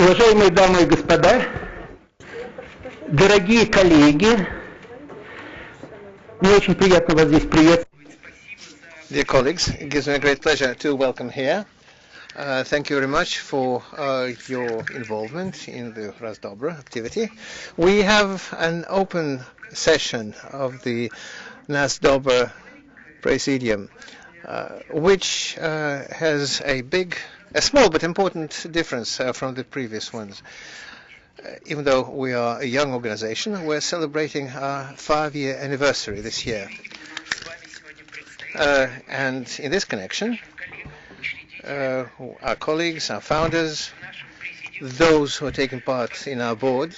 Уважаемые дамы и господа, дорогие коллеги, мне очень приятно вас здесь приветствовать. Dear colleagues, it gives me a great pleasure to welcome here. Thank you very much for your involvement in the NASDOBR activity. We have an open session of the NASDOBR Presidium, which has a small but important difference from the previous ones. Even though we are a young organization, we're celebrating our 5-year anniversary this year. And in this connection, our colleagues, our founders, those who are taking part in our board,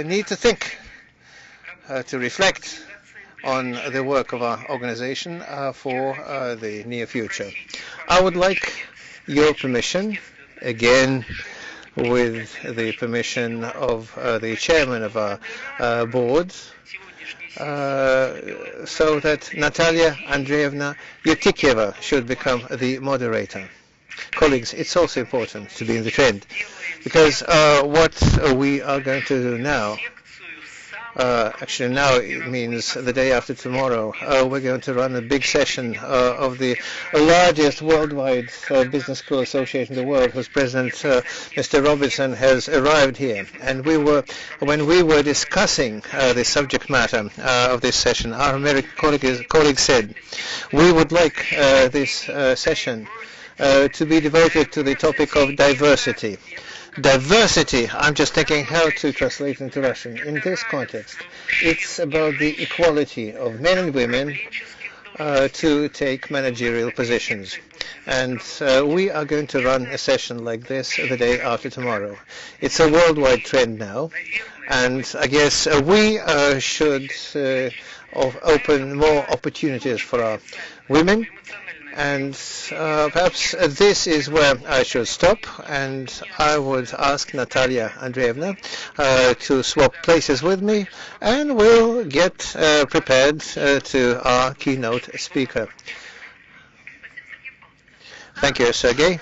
need to think, to reflect on the work of our organization for the near future. I would like your permission, again, with the permission of the chairman of our board, so that Natalia Andreevna Yutikeva should become the moderator. Colleagues, it's also important to be in the trend, because what we are going to do now, actually now it means the day after tomorrow, we're going to run a big session of the largest worldwide business school association in the world, whose president, Mr. Robertson, has arrived here. And when we were discussing the subject matter of this session, our American colleague said, we would like this session to be devoted to the topic of diversity. Diversity, I'm just thinking how to translate into Russian. In this context, it's about the equality of men and women to take managerial positions. And we are going to run a session like this the day after tomorrow. It's a worldwide trend now, and I guess we should open more opportunities for our women. And perhaps this is where I should stop, and I would ask Natalia Andreevna to swap places with me, and we'll get prepared to our keynote speaker. Thank you, Sergey.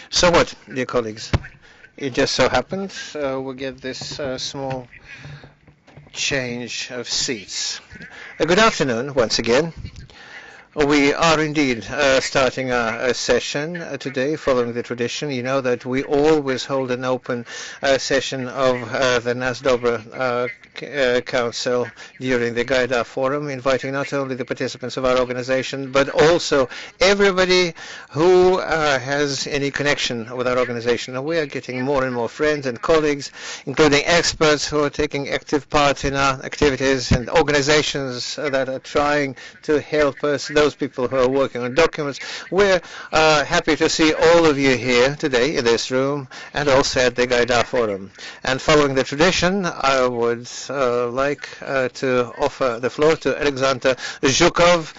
So what, dear colleagues? It just so happened we'll get this small change of seats. Good afternoon once again. We are indeed starting our session today following the tradition. You know that we always hold an open session of the NASDOBR Council during the Gaidar Forum, inviting not only the participants of our organization, but also everybody who has any connection with our organization. And we are getting more and more friends and colleagues, including experts who are taking active part in our activities, and organizations that are trying to help us, those people who are working on documents. We're happy to see all of you here today in this room and also at the Gaidar Forum. And following the tradition, I would like to offer the floor to Alexander Zhukov,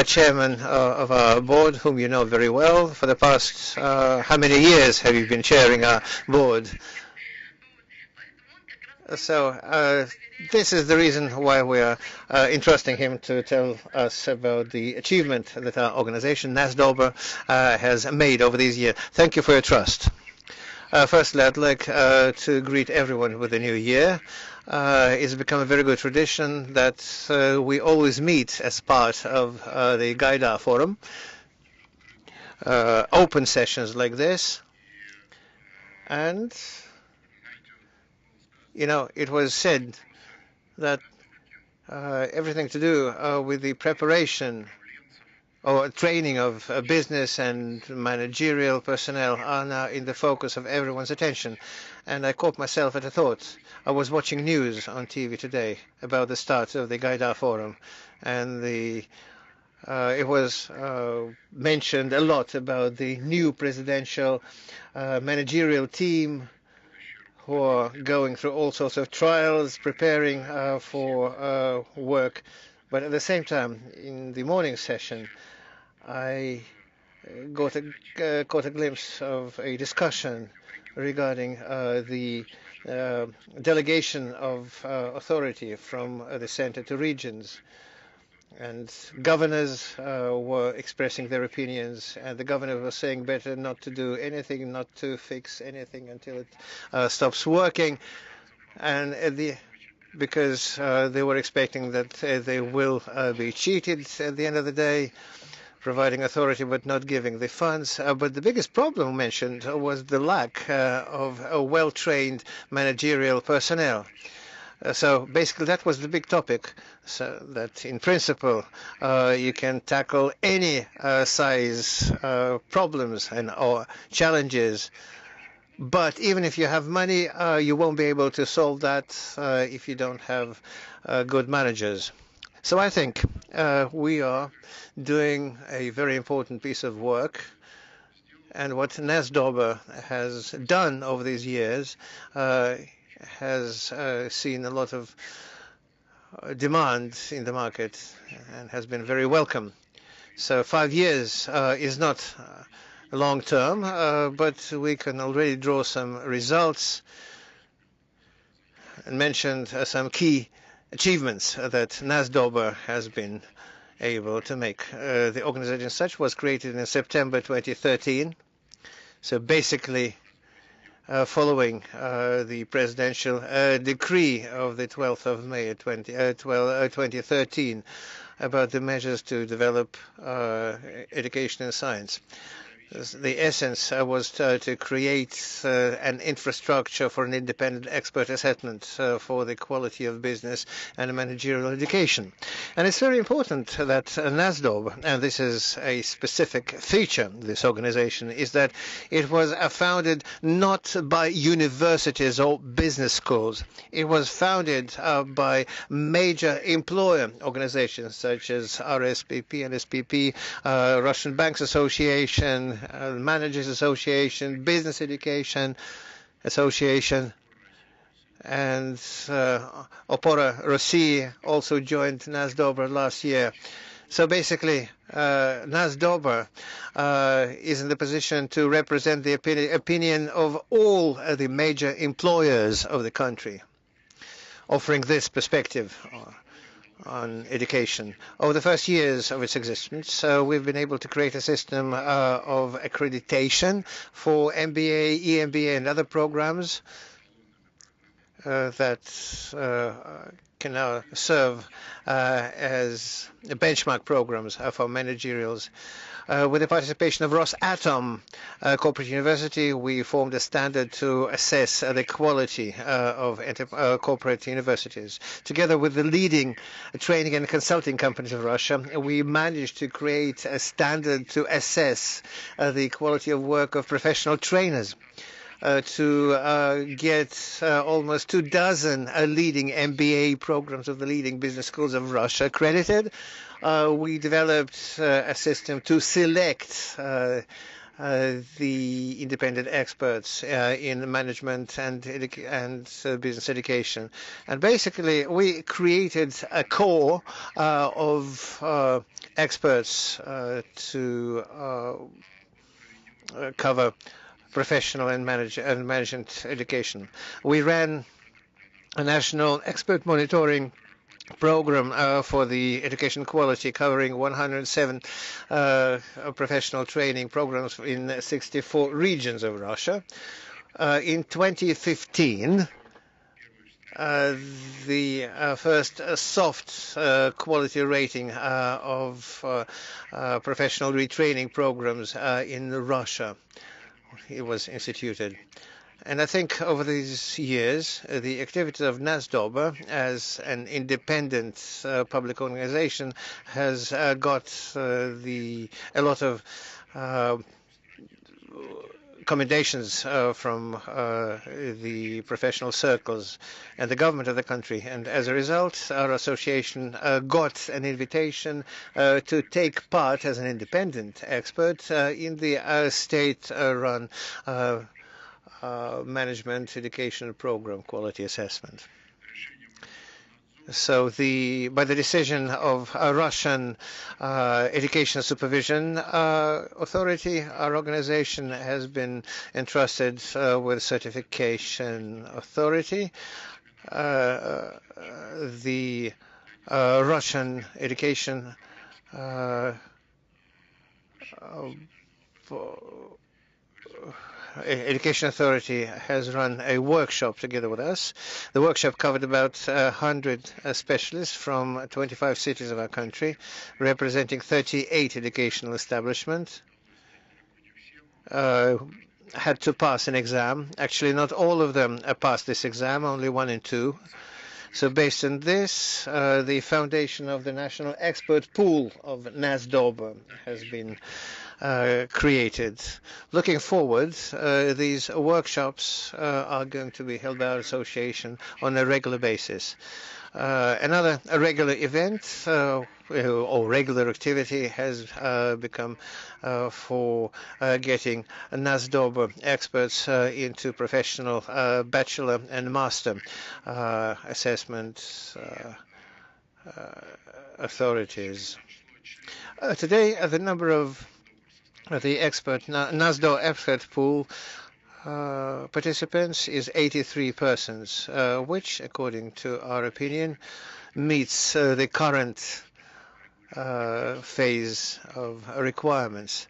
chairman of our board, whom you know very well. For the past, how many years have you been chairing our board? So this is the reason why we are entrusting him to tell us about the achievement that our organization, NASDOBR, has made over these years. Thank you for your trust. Firstly, I'd like to greet everyone with the new year. It's become a very good tradition that we always meet as part of the Gaidar Forum. Open sessions like this. And you know, it was said that everything to do with the preparation or training of business and managerial personnel are now in the focus of everyone's attention. And I caught myself at a thought. I was watching news on TV today about the start of the Gaidar Forum, and it was mentioned a lot about the new presidential managerial team, who are going through all sorts of trials, preparing for work. But at the same time, in the morning session, I caught a glimpse of a discussion regarding the delegation of authority from the center to regions. And governors were expressing their opinions, and the governor was saying better not to do anything, not to fix anything until it stops working. And because they were expecting that they will be cheated at the end of the day, providing authority but not giving the funds. But the biggest problem mentioned was the lack of a well-trained managerial personnel. So basically that was the big topic, so that in principle you can tackle any size problems and or challenges. But even if you have money, you won't be able to solve that if you don't have good managers. So I think we are doing a very important piece of work. And what NASDOBR has done over these years has seen a lot of demand in the market and has been very welcome. So 5 years is not long term, but we can already draw some results and mention some key achievements that NASDOBR has been able to make. The organization as such was created in September 2013. So basically, following the presidential decree of the 12th of May 2013 about the measures to develop education and science. The essence was to create an infrastructure for an independent expert assessment for the quality of business and managerial education. And it's very important that NASDOB, and this is a specific feature of this organization, is that it was founded not by universities or business schools. It was founded by major employer organizations such as RSPP, NSPP, Russian Banks Association, Managers Association, Business Education Association, and Opora Rossi also joined NASDOBR last year. So basically, NASDOBR is in the position to represent the opinion of all the major employers of the country, offering this perspective on education. Over the first years of its existence, we've been able to create a system of accreditation for MBA, EMBA, and other programs that can now serve as benchmark programs for managerials. With the participation of Rosatom Corporate University, we formed a standard to assess the quality of corporate universities. Together with the leading training and consulting companies of Russia, we managed to create a standard to assess the quality of work of professional trainers. To get almost 24 leading MBA programs of the leading business schools of Russia accredited. We developed a system to select the independent experts in management and business education. And basically, we created a core of experts to cover professional and management education. We ran a national expert monitoring program for the education quality, covering 107 professional training programs in 64 regions of Russia. In 2015, the first soft quality rating of professional retraining programs in Russia, it was instituted. And I think over these years, the activities of NASDOBR as an independent public organization has got a lot of commendations from the professional circles and the government of the country. And as a result, our association got an invitation to take part as an independent expert in the state-run management education program quality assessment. So by the decision of a Russian Education Supervision Authority, our organization has been entrusted with certification authority. The Russian Education Education Authority has run a workshop together with us. The workshop covered about 100 specialists from 25 cities of our country, representing 38 educational establishments. Had to pass an exam. Actually, not all of them passed this exam, only 1 and 2. So based on this, the foundation of the National Expert Pool of NASDOBR has been created. Looking forward, these workshops are going to be held by our association on a regular basis. Another regular event or regular activity has become for getting NASDOBR experts into professional bachelor and master assessment authorities. Today, the number of the NASDOBR expert pool participants is 83 persons, which, according to our opinion, meets the current phase of requirements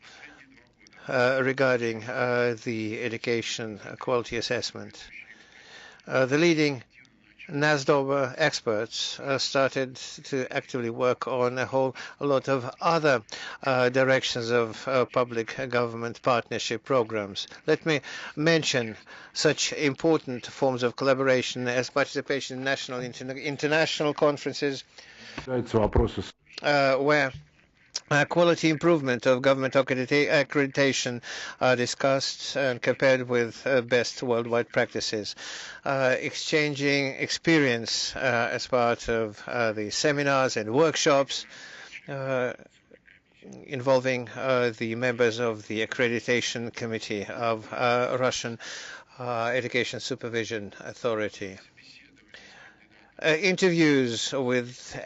regarding the education quality assessment. The leading NASDOBR experts started to actively work on a lot of other directions of public government partnership programs. Let me mention such important forms of collaboration as participation in national and international conferences where quality improvement of government accreditation are discussed and compared with best worldwide practices. Exchanging experience as part of the seminars and workshops involving the members of the accreditation committee of Russian Education Supervision Authority. Interviews with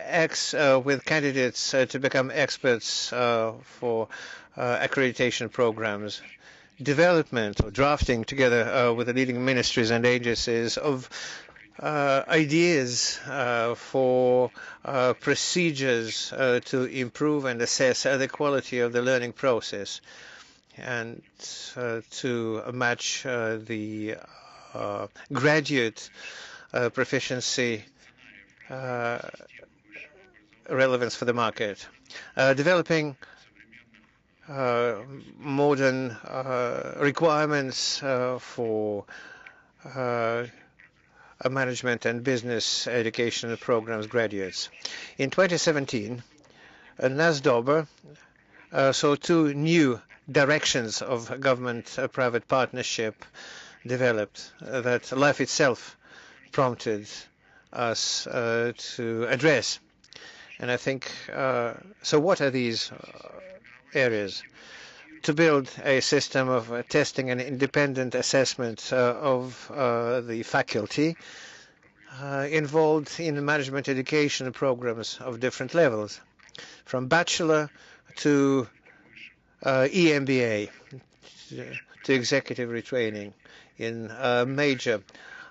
candidates to become experts for accreditation programs, development or drafting together with the leading ministries and agencies of ideas for procedures to improve and assess the quality of the learning process and to match the graduate proficiency relevance for the market. Developing modern requirements for management and business education programs graduates. In 2017, NASDOBR saw 2 new directions of government-private partnership developed that life itself prompted us to address. And I think, so what are these areas? To build a system of testing and independent assessment of the faculty involved in management education programs of different levels, from bachelor to EMBA, to executive retraining in major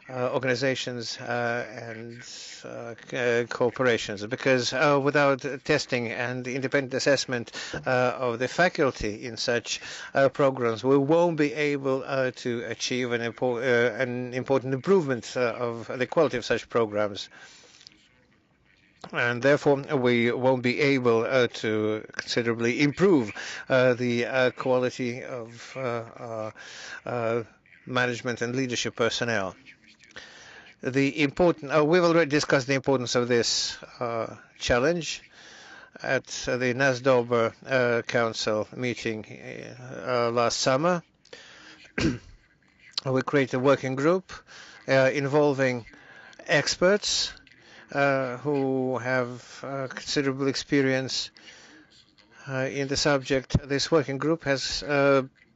organizations and corporations, because without testing and independent assessment of the faculty in such programs, we won't be able to achieve an important improvement of the quality of such programs. And therefore, we won't be able to considerably improve the quality of management and leadership personnel. We've already discussed the importance of this challenge at the NASDOBR Council meeting last summer. We created a working group involving experts who have considerable experience in the subject. This working group has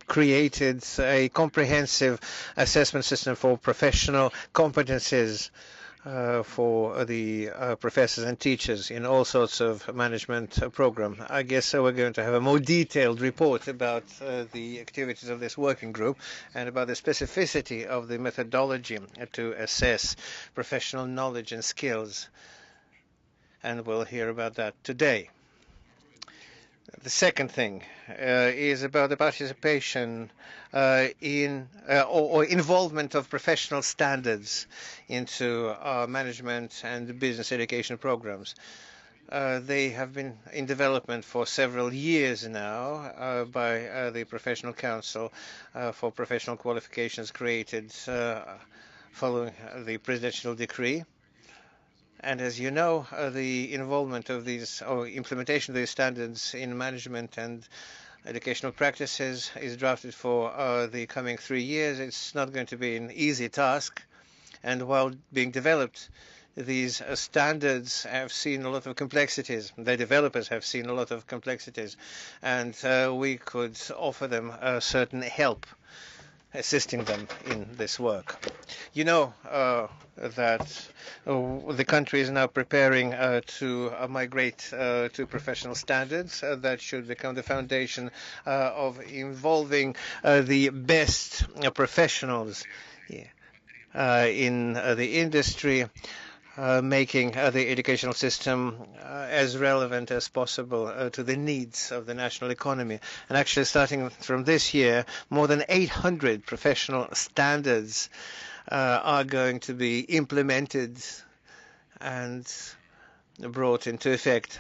created a comprehensive assessment system for professional competencies for the professors and teachers in all sorts of management program. I guess we're going to have a more detailed report about the activities of this working group and about the specificity of the methodology to assess professional knowledge and skills. And we'll hear about that today. The second thing is about the participation in or involvement of professional standards into management and business education programs. They have been in development for several years now by the Professional Council for Professional Qualifications created following the presidential decree. And as you know, the involvement of these or implementation of these standards in management and educational practices is drafted for the coming 3 years. It's not going to be an easy task. And while being developed, these standards have seen a lot of complexities. The developers have seen a lot of complexities. And we could offer them certain help, assisting them in this work. You know that the country is now preparing to migrate to professional standards that should become the foundation of involving the best professionals in the industry, making the educational system as relevant as possible to the needs of the national economy. And actually, starting from this year, more than 800 professional standards are going to be implemented and brought into effect.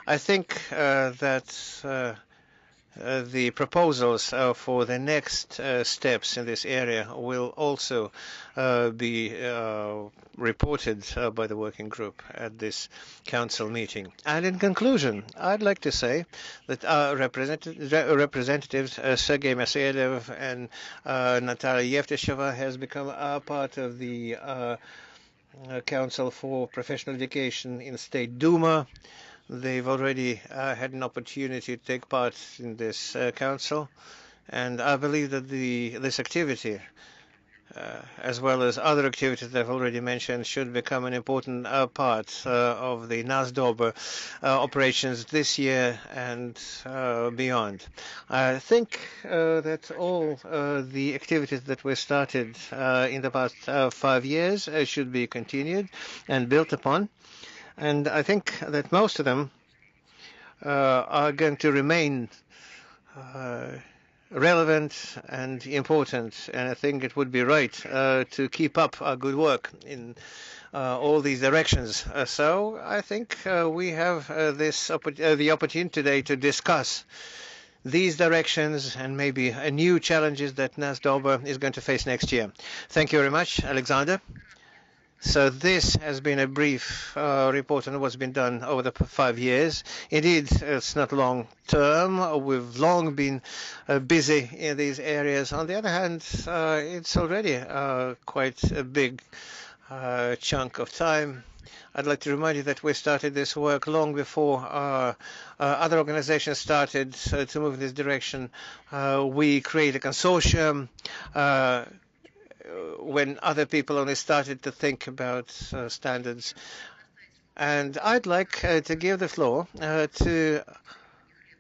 I think that the proposals for the next steps in this area will also be reported by the working group at this council meeting. And in conclusion, I'd like to say that our representatives, Sergei Maseyev and Natalia Yevtusheva, has become a part of the Council for Professional Education in State Duma. They've already had an opportunity to take part in this council, and I believe that this activity, as well as other activities that I've already mentioned, should become an important part of the NASDOBR operations this year and beyond. I think that all the activities that were started in the past 5 years should be continued and built upon. And I think that most of them are going to remain relevant and important. And I think it would be right to keep up our good work in all these directions. So I think we have the opportunity today to discuss these directions and maybe new challenges that NASDOBR is going to face next year. Thank you very much, Alexander. So this has been a brief report on what's been done over the 5 years. Indeed, it's not long term. We've long been busy in these areas. On the other hand, it's already quite a big chunk of time. I'd like to remind you that we started this work long before other organizations started to move in this direction. We created a consortium when other people only started to think about standards. And I'd like to give the floor to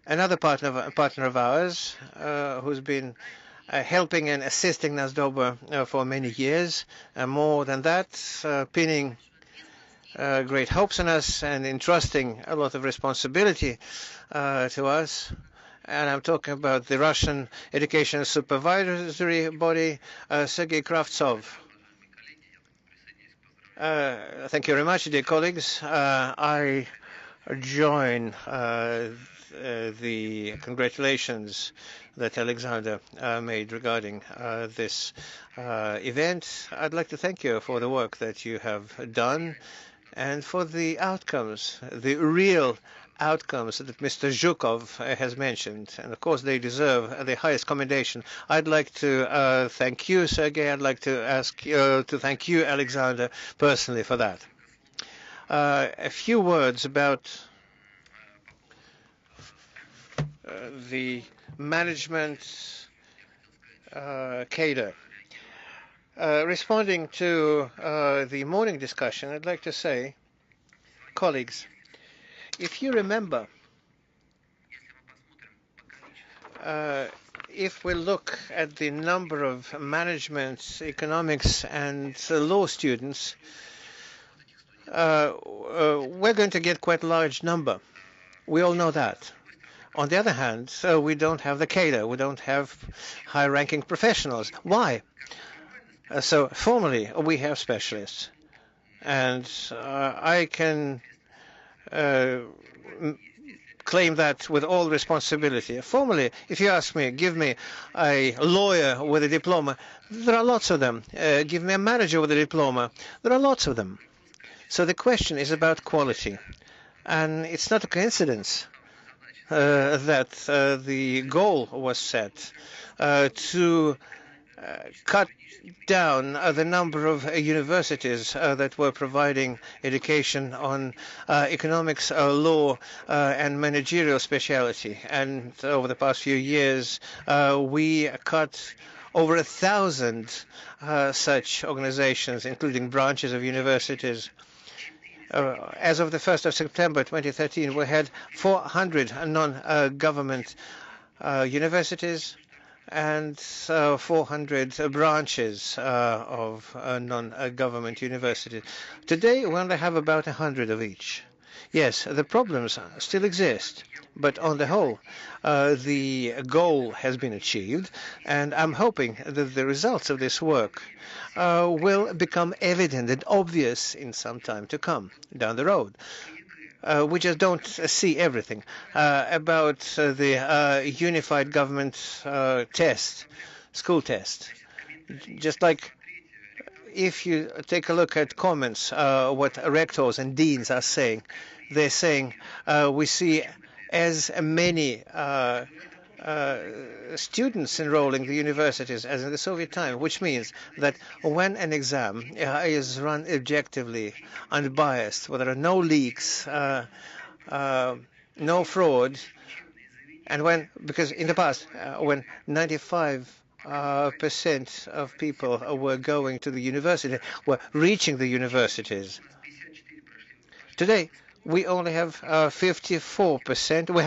another partner of ours who's been helping and assisting NASDOBR for many years. And more than that, pinning great hopes on us and entrusting a lot of responsibility to us. And I'm talking about the Russian Education Supervisory Body, Sergei Kravtsov. Thank you very much, dear colleagues. I join the congratulations that Alexander made regarding this event. I'd like to thank you for the work that you have done and for the outcomes, the real outcomes that Mr. Zhukov has mentioned, and of course they deserve the highest commendation. I'd like to thank you, Sergei. I'd like to ask you to thank you, Alexander, personally for that. A few words about the management cadre. Responding to the morning discussion, I'd like to say, colleagues, if you remember, if we look at the number of management, economics, and law students, we're going to get quite a large number. We all know that. On the other hand, we don't have the cadre. We don't have high-ranking professionals. Why? So formally, we have specialists. And I can claim that with all responsibility. Formally, if you ask me, give me a lawyer with a diploma, there are lots of them. Give me a manager with a diploma, there are lots of them. So the question is about quality. And it's not a coincidence that the goal was set to cut down the number of universities that were providing education on economics, law, and managerial specialty. And over the past few years, we cut over 1,000 such organizations, including branches of universities. As of the 1st of September 2013, we had 400 non-government universities and 400 branches of non-government universities. Today, we only have about 100 of each. Yes, the problems still exist, but on the whole, the goal has been achieved, and I'm hoping that the results of this work will become evident and obvious in some time to come down the road. We just don't see everything. About the unified government test, school test, just like if you take a look at comments, what rectors and deans are saying, they're saying we see as many students enrolling the universities as in the Soviet time, which means that when an exam is run objectively, unbiased, where there are no leaks, no fraud, and because in the past, when 95% of people were going to the university, were reaching the universities. Today, we only have 54%. We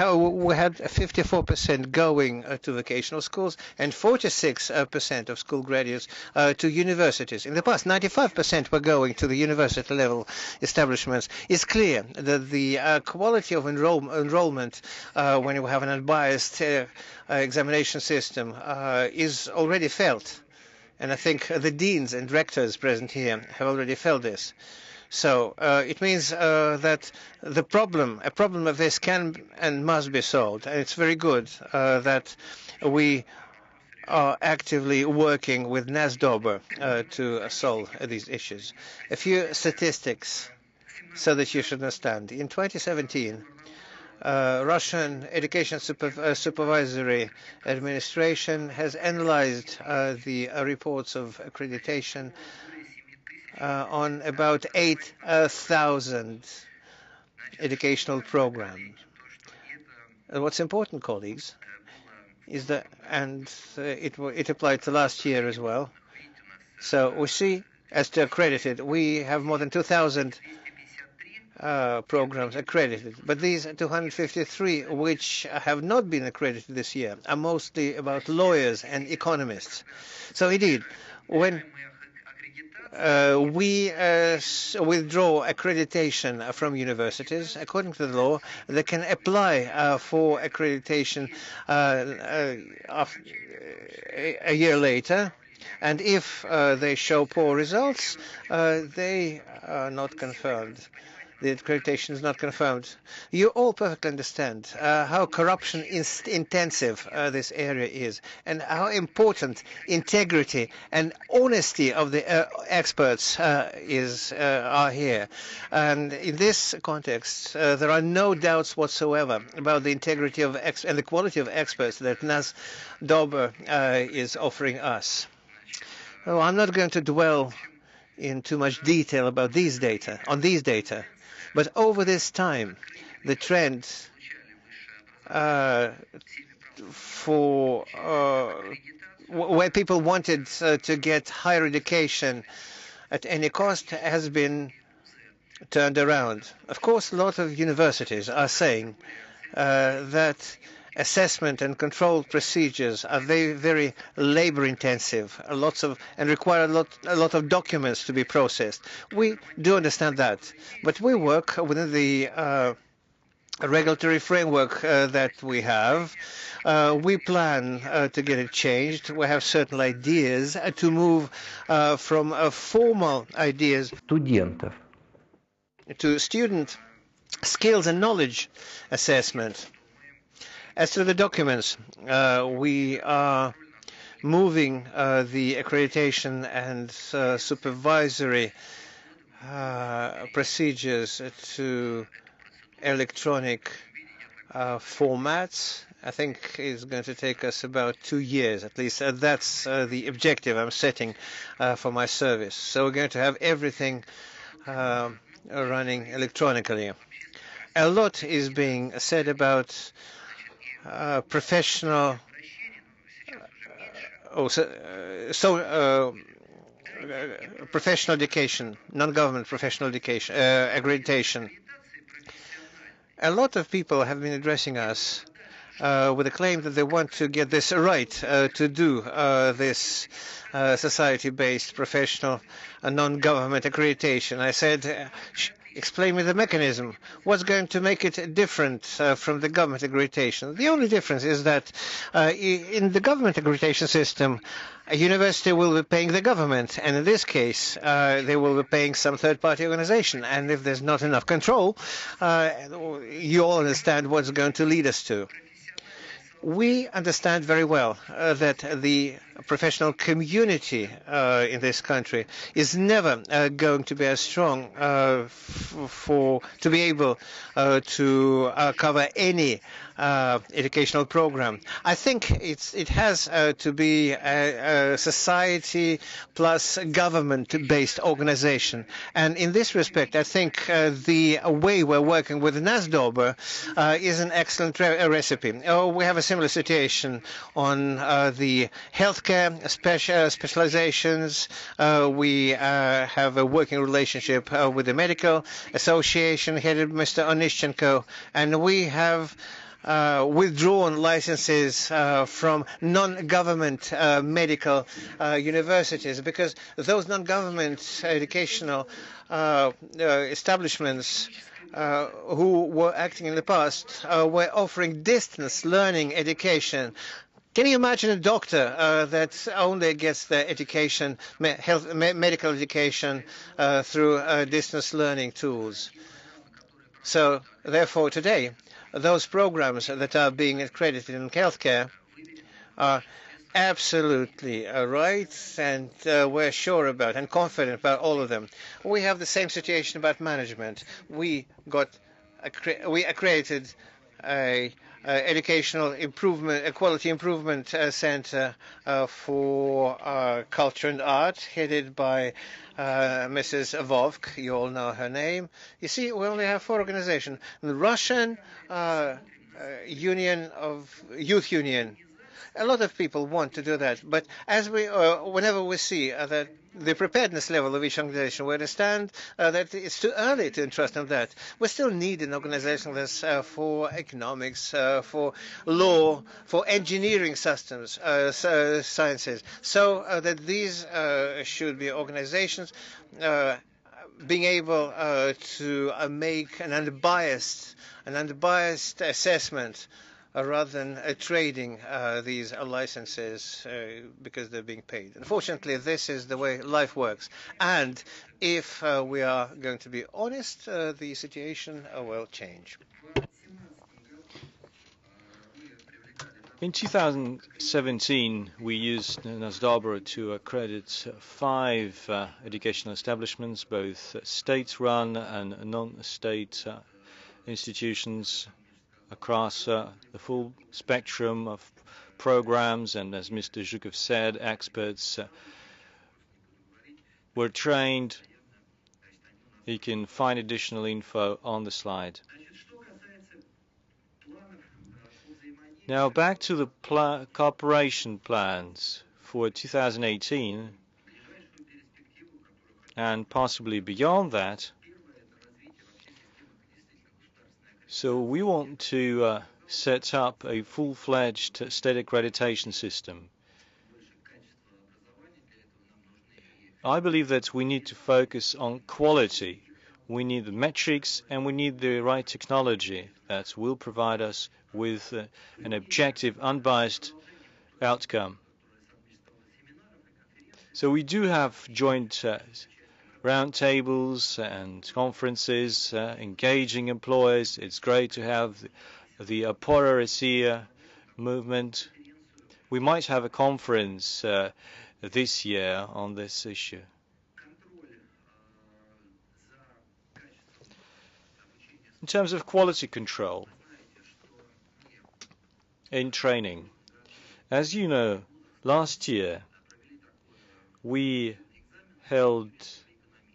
had 54% going to vocational schools and 46% of school graduates to universities. In the past, 95% were going to the university level establishments. It's clear that the quality of enrollment when you have an unbiased examination system is already felt. And I think the deans and rectors present here have already felt this. So it means that a problem of this can and must be solved. And it's very good that we are actively working with NASDOBR to solve these issues. A few statistics so that you should understand. In 2017, Russian Education Supervisory Administration has analyzed the reports of accreditation on about 8,000 educational programs. And what's important, colleagues, is that, and it applied to last year as well. So we see, as to accredited, we have more than 2,000 programs accredited, but these 253 which have not been accredited this year are mostly about lawyers and economists. So indeed, when we withdraw accreditation from universities, according to the law, they can apply for accreditation a year later, and if they show poor results, they are not confirmed. The accreditation is not confirmed. You all perfectly understand how corruption intensive this area is, and how important integrity and honesty of the experts are here. And in this context, there are no doubts whatsoever about the integrity of and the quality of experts that NASDOBR is offering us. Oh, I'm not going to dwell in too much detail about these data, but over this time, the trend for where people wanted to get higher education at any cost has been turned around. Of course, a lot of universities are saying that assessment and control procedures are very, very labor-intensive, and require a lot of documents to be processed. We do understand that, but we work within the regulatory framework that we have. We plan to get it changed. We have certain ideas to move from formal ideas студентов. to student skills and knowledge assessment. As to the documents, we are moving the accreditation and supervisory procedures to electronic formats. I think it's going to take us about 2 years, at least. That's the objective I'm setting for my service. So we're going to have everything running electronically. A lot is being said about professional professional education, non-government professional education, accreditation. A lot of people have been addressing us with a claim that they want to get this right to do this society-based professional non-government accreditation. I said, explain me the mechanism. What's going to make it different from the government accreditation? The only difference is that in the government accreditation system, a university will be paying the government, and in this case, they will be paying some third-party organization. And if there's not enough control, you all understand what's going to lead us to. We understand very well that the professional community in this country is never going to be as strong to be able to cover any educational program. I think it has to be a society plus government-based organization. And in this respect, I think the way we're working with NASDOBR is an excellent recipe. We have a similar situation on the healthcare specializations. We have a working relationship with the medical association headed by Mr. Onishchenko, and we have withdrawn licenses from non-government medical universities, because those non-government educational establishments who were acting in the past were offering distance learning education. Can you imagine a doctor that only gets their education, medical education, through distance learning tools? So, therefore, today, those programs that are being accredited in healthcare are absolutely right, and we're sure about and confident about all of them. We have the same situation about management. We accredited a educational improvement, a quality improvement center for culture and art, headed by Mrs. Vovk. You all know her name. You see, we only have 4 organizations: the Russian Union of Youth Union. A lot of people want to do that, but as whenever we see that the preparedness level of each organization, we understand that it's too early to entrust in that. We still need an organization that's for economics, for law, for engineering systems, sciences, so that these should be organizations being able to make an unbiased assessment rather than trading these licenses because they're being paid. Unfortunately, this is the way life works. And if we are going to be honest, the situation will change. In 2017, we used NASDOBR to accredit 5 educational establishments, both state-run and non-state institutions, across the full spectrum of programs. And as Mr. Zhukov said, experts were trained. You can find additional info on the slide. Now back to the cooperation plans for 2018 and possibly beyond that. So we want to set up a full-fledged state accreditation system. I believe that we need to focus on quality. We need the metrics and we need the right technology that will provide us with an objective, unbiased outcome. So we do have joint roundtables and conferences engaging employers. It's great to have the Opora Rossiya movement. We might have a conference this year on this issue. In terms of quality control in training, as you know, last year we held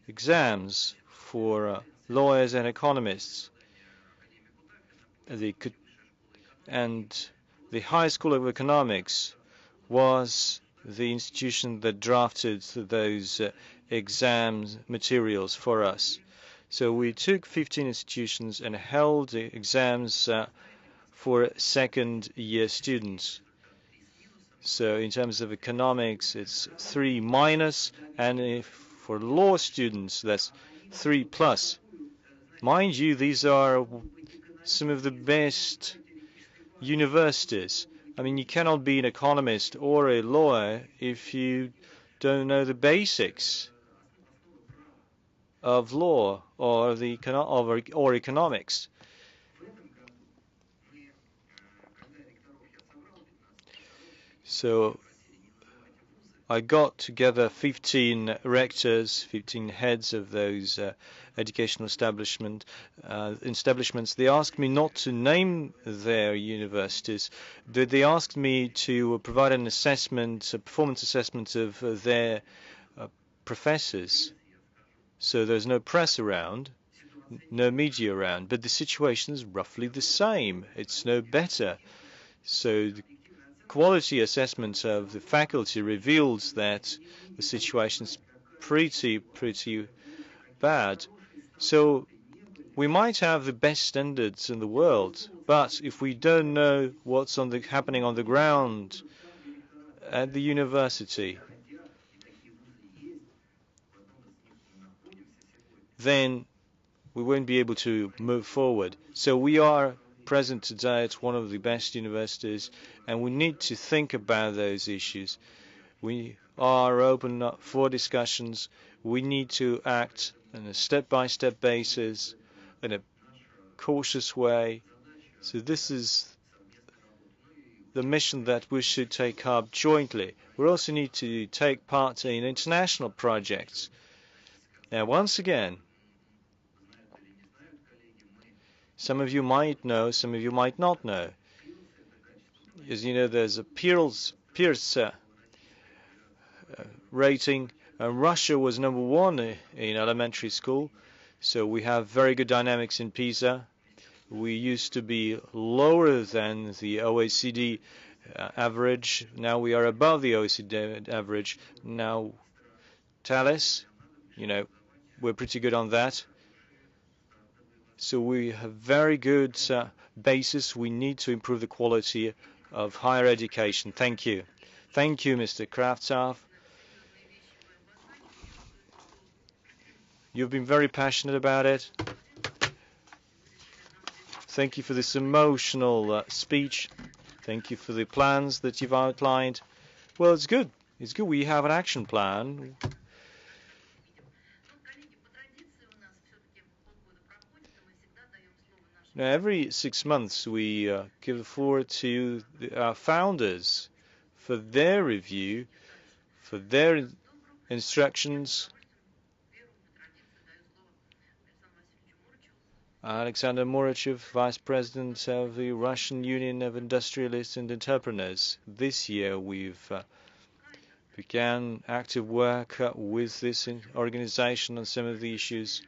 exams for lawyers and economists. And the High School of Economics was the institution that drafted those exams materials for us. So we took 15 institutions and held the exams for second-year students. So in terms of economics, it's 3-, and if for law students, that's 3+. Mind you, these are some of the best universities. I mean, you cannot be an economist or a lawyer if you don't know the basics of law or or economics. So I got together 15 rectors, 15 heads of those educational establishments. They asked me not to name their universities. They asked me to provide an assessment, a performance assessment of their professors. So there's no press around, no media around, but the situation is roughly the same. It's no better. So the quality assessment of the faculty reveals that the situation is pretty bad. So we might have the best standards in the world, but if we don't know what's happening on the ground at the university, then we won't be able to move forward. So we are present today at one of the best universities, and we need to think about those issues. We are open for discussions. We need to act on a step-by-step basis, in a cautious way. So this is the mission that we should take up jointly. We also need to take part in international projects. Now, once again, some of you might know, some of you might not know. As you know, there's a Pearce rating. Russia was #1 in elementary school, so we have very good dynamics in PISA. We used to be lower than the OECD average. Now we are above the OECD average. Now, Thales, we're pretty good on that. So we have very good basis. We need to improve the quality of higher education. Thank you. Thank you, Mr. Kravtsov. You've been very passionate about it. Thank you for this emotional speech. Thank you for the plans that you've outlined. Well, it's good. It's good we have an action plan. Now, every 6 months, we give the floor to our founders for their review, for their instructions. Alexander Murachev, Vice President of the Russian Union of Industrialists and Entrepreneurs. This year, we've began active work with this organization on some of the issues.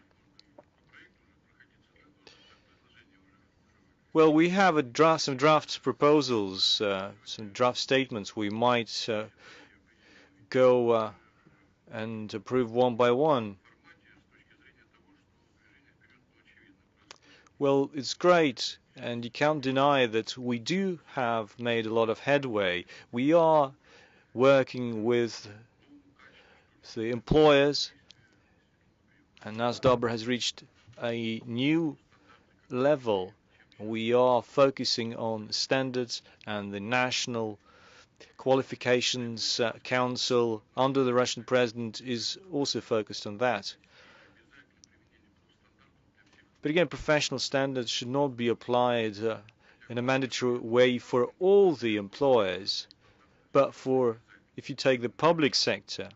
Well, we have some draft proposals, some draft statements we might go and approve one by one. Well, it's great, and you can't deny that we do have made a lot of headway. We are working with the employers, and NASDOBR has reached a new level. We are focusing on standards, and the National Qualifications Council under the Russian president is also focused on that. But again, professional standards should not be applied in a mandatory way for all the employers, but if you take the public sector,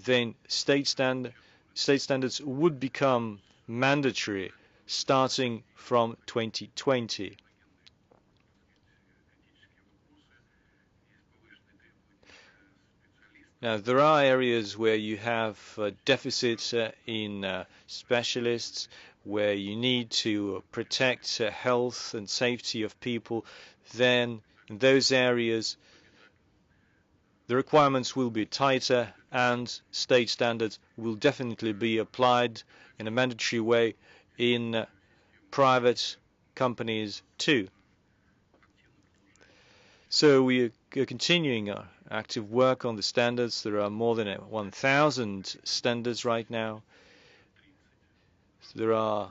then state standards would become mandatory starting from 2020. Now, there are areas where you have deficits in specialists, where you need to protect health and safety of people. Then in those areas the requirements will be tighter, and state standards will definitely be applied in a mandatory way in private companies too. So we are continuing our active work on the standards. There are more than 1,000 standards right now. There are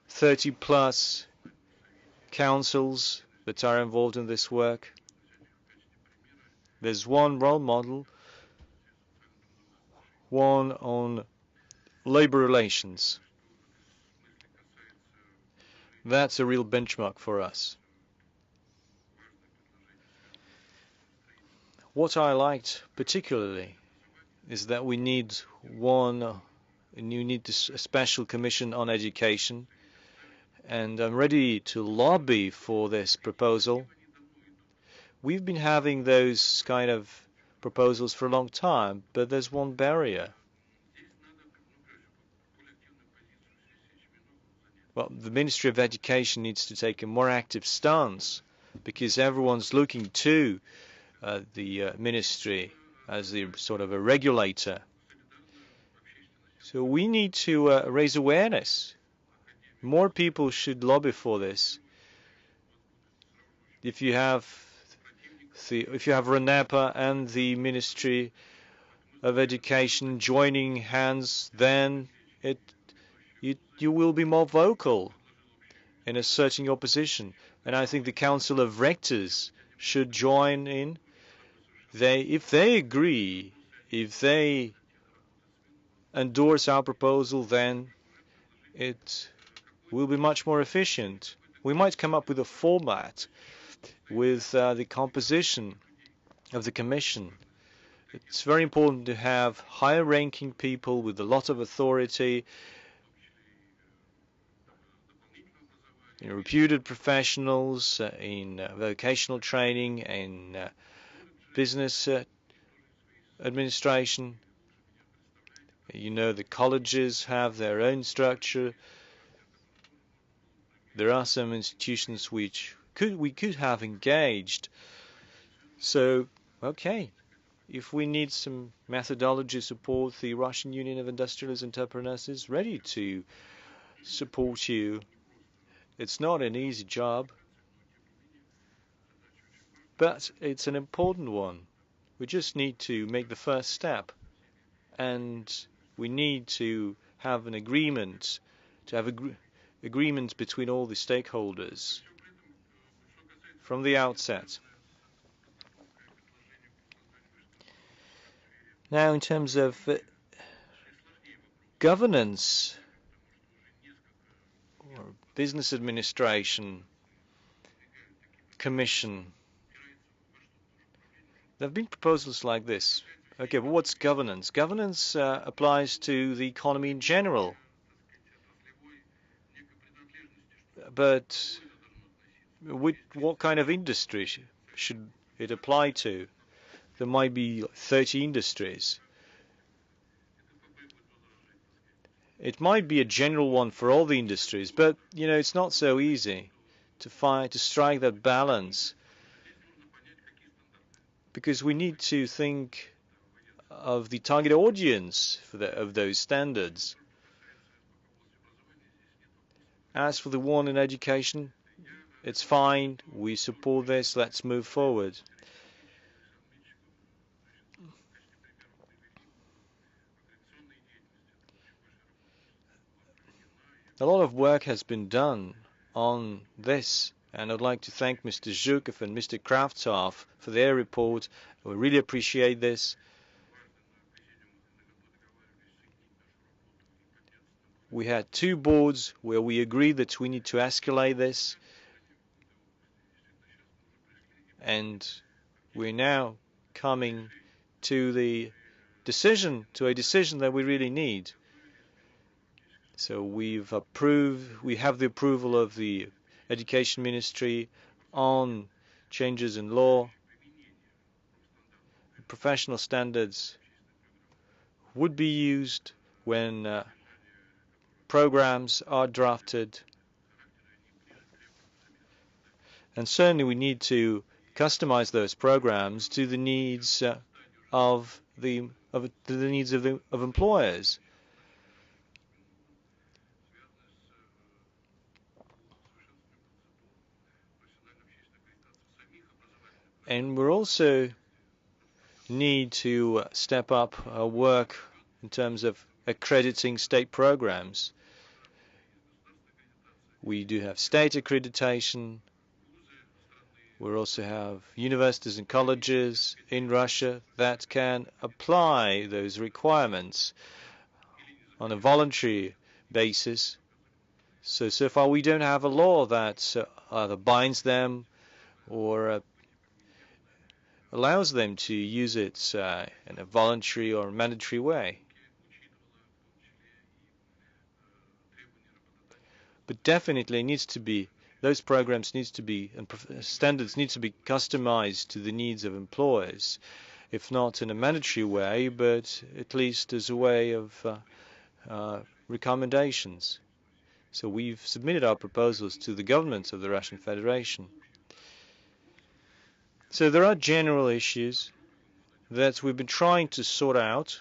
30 plus councils that are involved in this work. There's one role model, one on labor relations. That's a real benchmark for us. What I liked particularly is that we need a special commission on education, and I'm ready to lobby for this proposal. We've been having those kind of proposals for a long time, but there's one barrier. Well, the Ministry of Education needs to take a more active stance, because everyone's looking to the ministry as the sort of a regulator. So we need to raise awareness. More people should lobby for this. If you have RENEPA and the Ministry of Education joining hands, then you will be more vocal in asserting your position. And I think the Council of Rectors should join in. If they agree, if they endorse our proposal, then it will be much more efficient. We might come up with a format with the composition of the Commission. It's very important to have higher ranking people with a lot of authority, reputed professionals in vocational training and business administration. You know, the colleges have their own structure. There are some institutions which we could have engaged. So, okay, if we need some methodology support, the Russian Union of Industrialist Entrepreneurs is ready to support you. It's not an easy job, but it's an important one. We just need to make the first step, and we need to have an agreement, agreement between all the stakeholders from the outset. Now, in terms of governance or business administration commission, there have been proposals like this. Okay, but what's governance? Governance applies to the economy in general. But what kind of industry should it apply to? There might be 30 industries. It might be a general one for all the industries, but you know, it's not so easy to strike that balance, because we need to think of the target audience of those standards. As for the one in education, it's fine. We support this. Let's move forward. A lot of work has been done on this, and I'd like to thank Mr. Zhukov and Mr. Kravtsov for their report. We really appreciate this. We had 2 boards where we agreed that we need to escalate this, and we're now coming to a decision that we really need. So we have the approval of the Education Ministry on changes in law. Professional standards would be used when programs are drafted. And certainly we need to customize those programs to the needs of employers. And we also need to step up our work in terms of accrediting state programs. We do have state accreditation. We also have universities and colleges in Russia that can apply those requirements on a voluntary basis. So far we don't have a law that either binds them or allows them to use it in a voluntary or mandatory way. But definitely it needs to be, those programs needs to be, and standards need to be customized to the needs of employers, if not in a mandatory way, but at least as a way of recommendations. So we've submitted our proposals to the government of the Russian Federation. So there are general issues that we've been trying to sort out.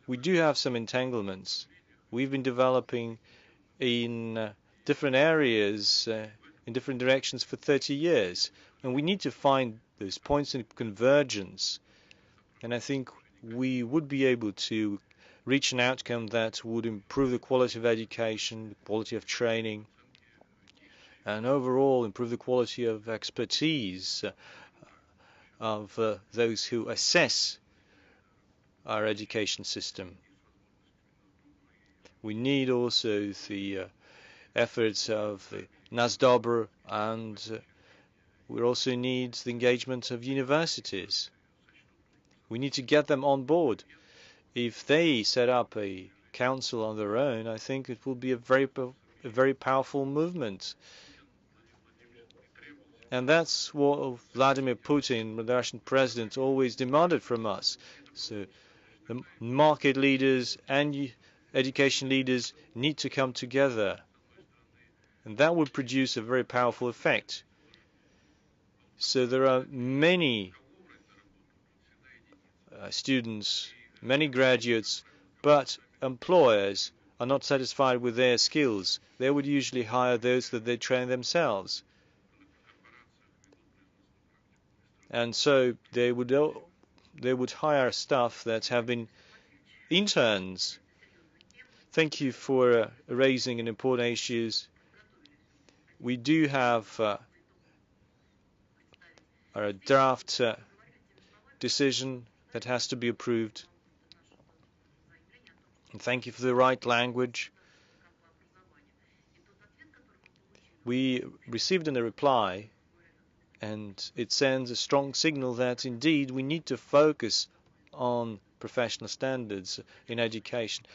We do have some entanglements. We've been developing in different areas, in different directions for 30 years. And we need to find those points of convergence. And I think we would be able to reach an outcome that would improve the quality of education, the quality of training, and overall improve the quality of expertise of those who assess our education system. We need also the efforts of the NASDOBR, and we also need the engagement of universities. We need to get them on board. If they set up a council on their own, I think it will be a very powerful movement. And that's what Vladimir Putin, the Russian president, always demanded from us. So the market leaders and education leaders need to come together. And that would produce a very powerful effect. So there are many students, many graduates, but employers are not satisfied with their skills. They would usually hire those that they train themselves. And so they would hire staff that have been interns. Thank you for raising an important issues. We do have a draft decision that has to be approved. And thank you for the right language. We received in a reply, and it sends a strong signal that indeed we need to focus on professional standards in education.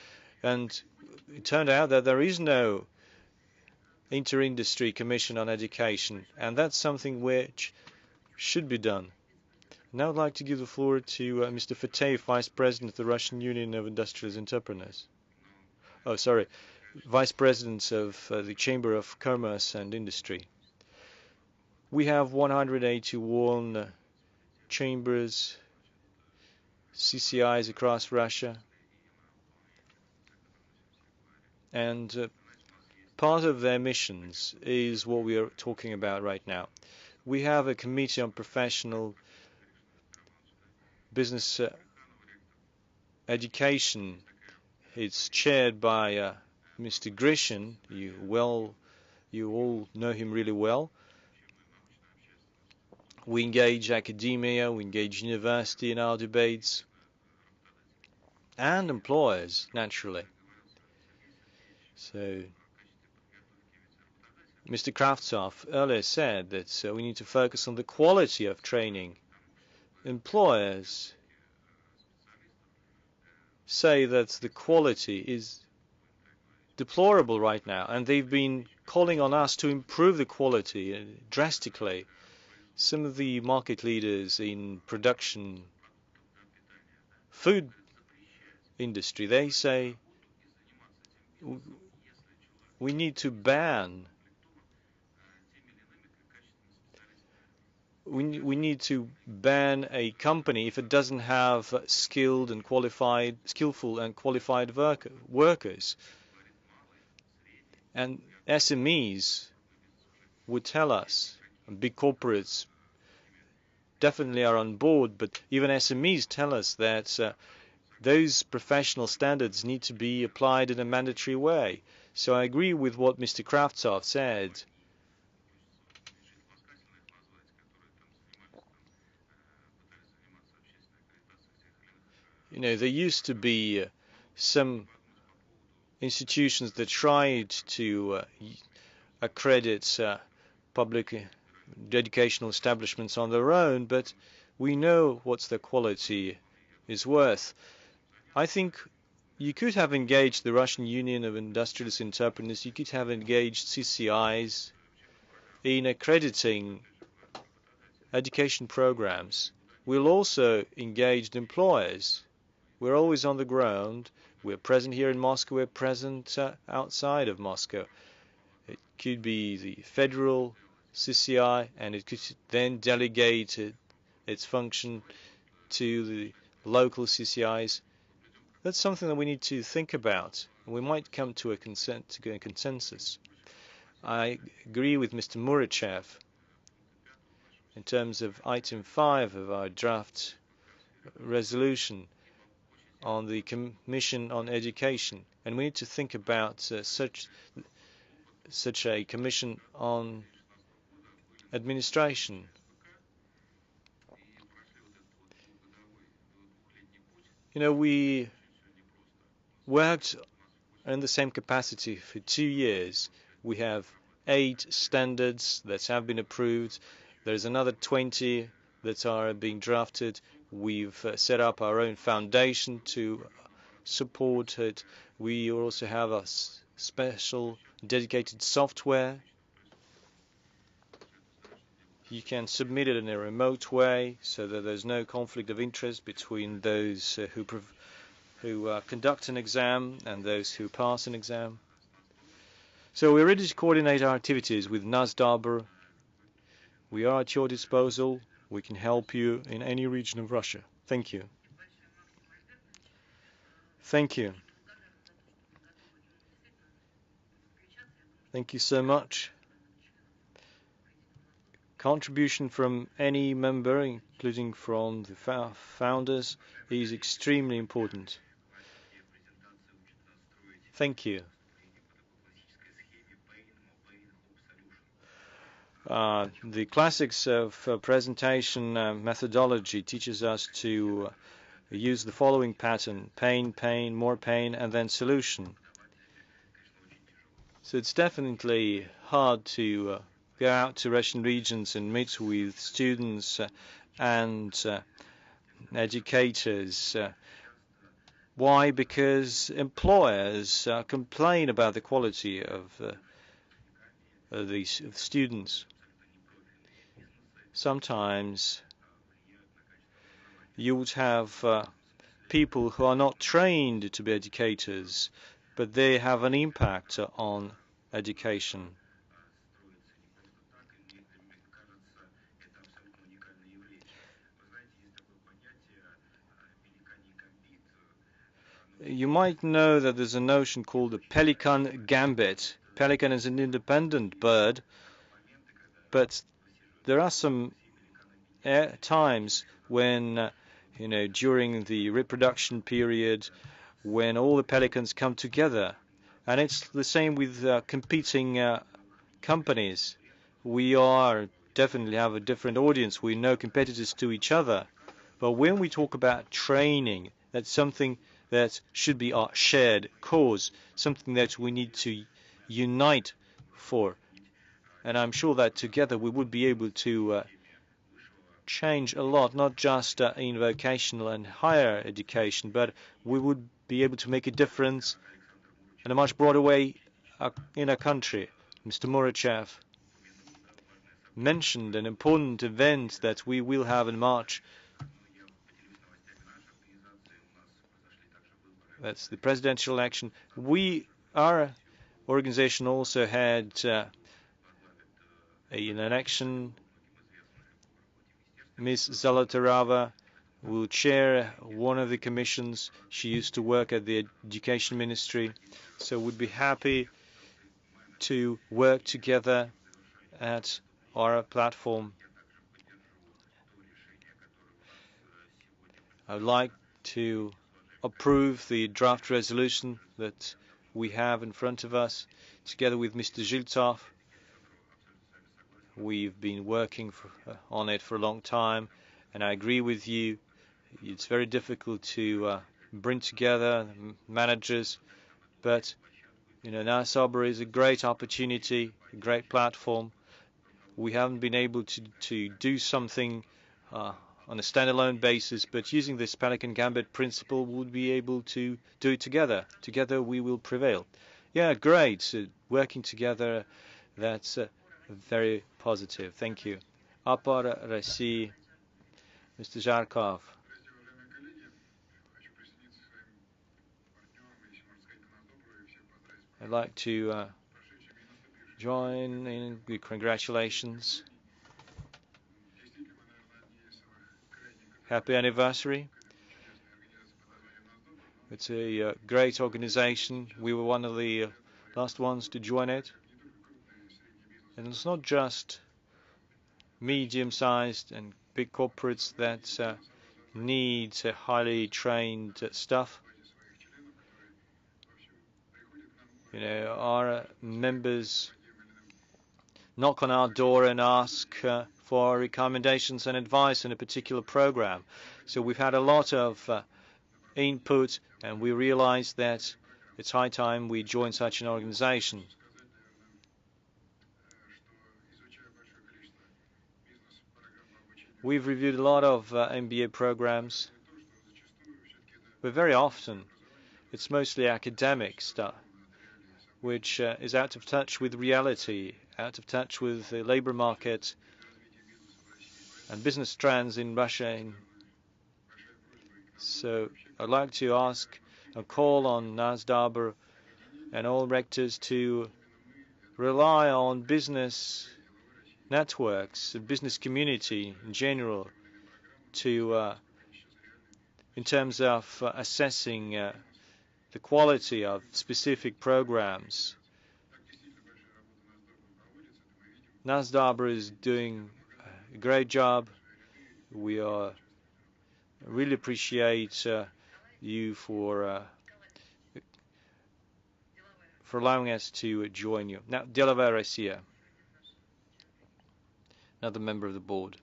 And it turned out that there is no inter-industry commission on education, and that's something which should be done. Now I'd like to give the floor to Mr. Fateev, Vice President of the Russian Union of Industrial Entrepreneurs. Oh, sorry. Vice President of the Chamber of Commerce and Industry. We have 181 chambers, CCIs across Russia, and part of their missions is what we are talking about right now. We have a committee on professional business education. It's chaired by Mr. Grishin. You all know him really well. We engage academia, we engage university in our debates, and employers, naturally. So, Mr. Kravtsov earlier said that we need to focus on the quality of training. Employers say that the quality is deplorable right now, and they've been calling on us to improve the quality drastically. Some of the market leaders in production food industry, they say we need to ban a company if it doesn't have skillful and qualified workers. And SMEs would tell us, and big corporates definitely are on board, but even SMEs tell us that those professional standards need to be applied in a mandatory way. So I agree with what Mr. Kravtsov said. You know, there used to be some institutions that tried to accredit public educational establishments on their own, but we know what the quality is worth. I think you could have engaged the Russian Union of Industrialist Entrepreneurs, you could have engaged CCIs in accrediting education programs. We'll also engage employers. We're always on the ground. We're present here in Moscow. We're present outside of Moscow. It could be the federal CCI, and it could then delegate its function to the local CCIs. That's something that we need to think about. We might come to a consensus. I agree with Mr. Murachev in terms of item 5 of our draft resolution on the Commission on Education, and we need to think about such a Commission on Administration. You know, we worked in the same capacity for 2 years. We have 8 standards that have been approved. There's another 20 that are being drafted. We've set up our own foundation to support it. We also have a special dedicated software. You can submit it in a remote way so that there's no conflict of interest between those who conduct an exam and those who pass an exam. So we're ready to coordinate our activities with NASDOBR. We are at your disposal. We can help you in any region of Russia. Thank you. Thank you. Thank you so much. Contribution from any member, including from the founders, is extremely important. Thank you. The classics of presentation methodology teaches us to use the following pattern: pain, pain, more pain, and then solution. So it's definitely hard to go out to Russian regions and meet with students and educators. Why? Because employers complain about the quality of these students. Sometimes you would have people who are not trained to be educators, but they have an impact on education. You might know that there's a notion called the pelican gambit. Pelican is an independent bird, but there are some times when, during the reproduction period, when all the pelicans come together. And it's the same with competing companies. We definitely have a different audience. We know competitors to each other. But when we talk about training, that's something that should be our shared cause, something that we need to unite for. And I'm sure that together we would be able to change a lot, not just in vocational and higher education, but we would be able to make a difference in a much broader way in our country. Mr. Murachev mentioned an important event that we will have in March. That's the presidential election. Our organization also had an election. Ms. Zolotarova will chair one of the commissions. She used to work at the Education Ministry, so we'd be happy to work together at our platform. I would like to approve the draft resolution that we have in front of us, together with Mr. Zhiltsov. We've been working on it for a long time, and I agree with you. It's very difficult to bring together managers, but NASDOBR is a great opportunity, a great platform. We haven't been able to do something on a standalone basis, but using this Pelican Gambit principle, we would be able to do it together. Together we will prevail. Yeah, great. Working together, that's very positive. Thank you. Upper России, Mr. Zharkov. I'd like to join in the congratulations. Happy anniversary. It's a great organization. We were one of the last ones to join it. And it's not just medium-sized and big corporates that need highly trained staff. Our members knock on our door and ask for recommendations and advice in a particular program. So we've had a lot of input, and we realize that it's high time we join such an organization. We've reviewed a lot of MBA programs, but very often it's mostly academic stuff, which is out of touch with reality, out of touch with the labor market and business trends in Russia. So I'd like to ask a call on NASDOBR and all rectors to rely on business networks, the business community in general, to in terms of assessing the quality of specific programs. NASDOBR is doing a great job. We really appreciate you for allowing us to join you. Now, Delovaya Rossiya, another member of the board.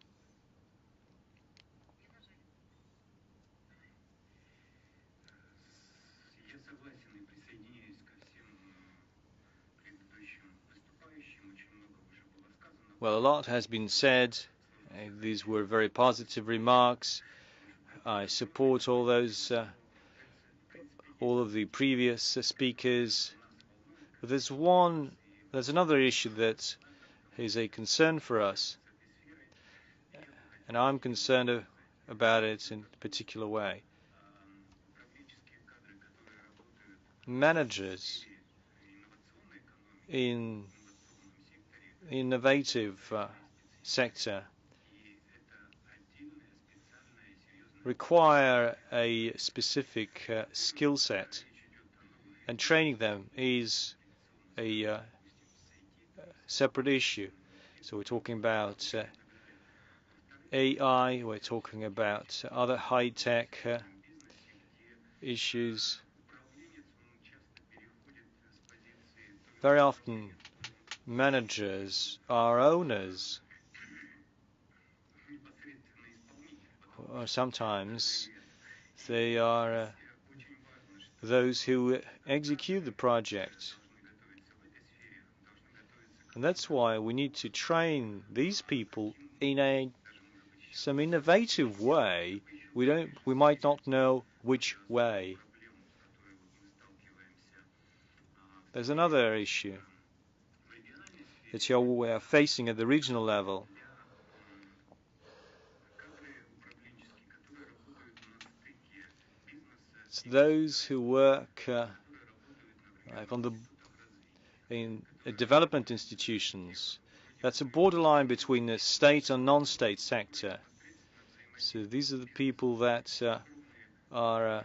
Well, a lot has been said. These were very positive remarks. I support all of the previous speakers. But there's another issue that is a concern for us, and I'm concerned about it in a particular way. managers in innovative sector require a specific skill set, and training them is a separate issue. So we're talking about AI, we're talking about other high-tech issues. Very often managers are owners, or sometimes they are those who execute the project. And that's why we need to train these people in some innovative way. We might not know which way. There's another issue that we are facing at the regional level. It's those who work like in development institutions. That's a borderline between the state and non-state sector. So these are the people that are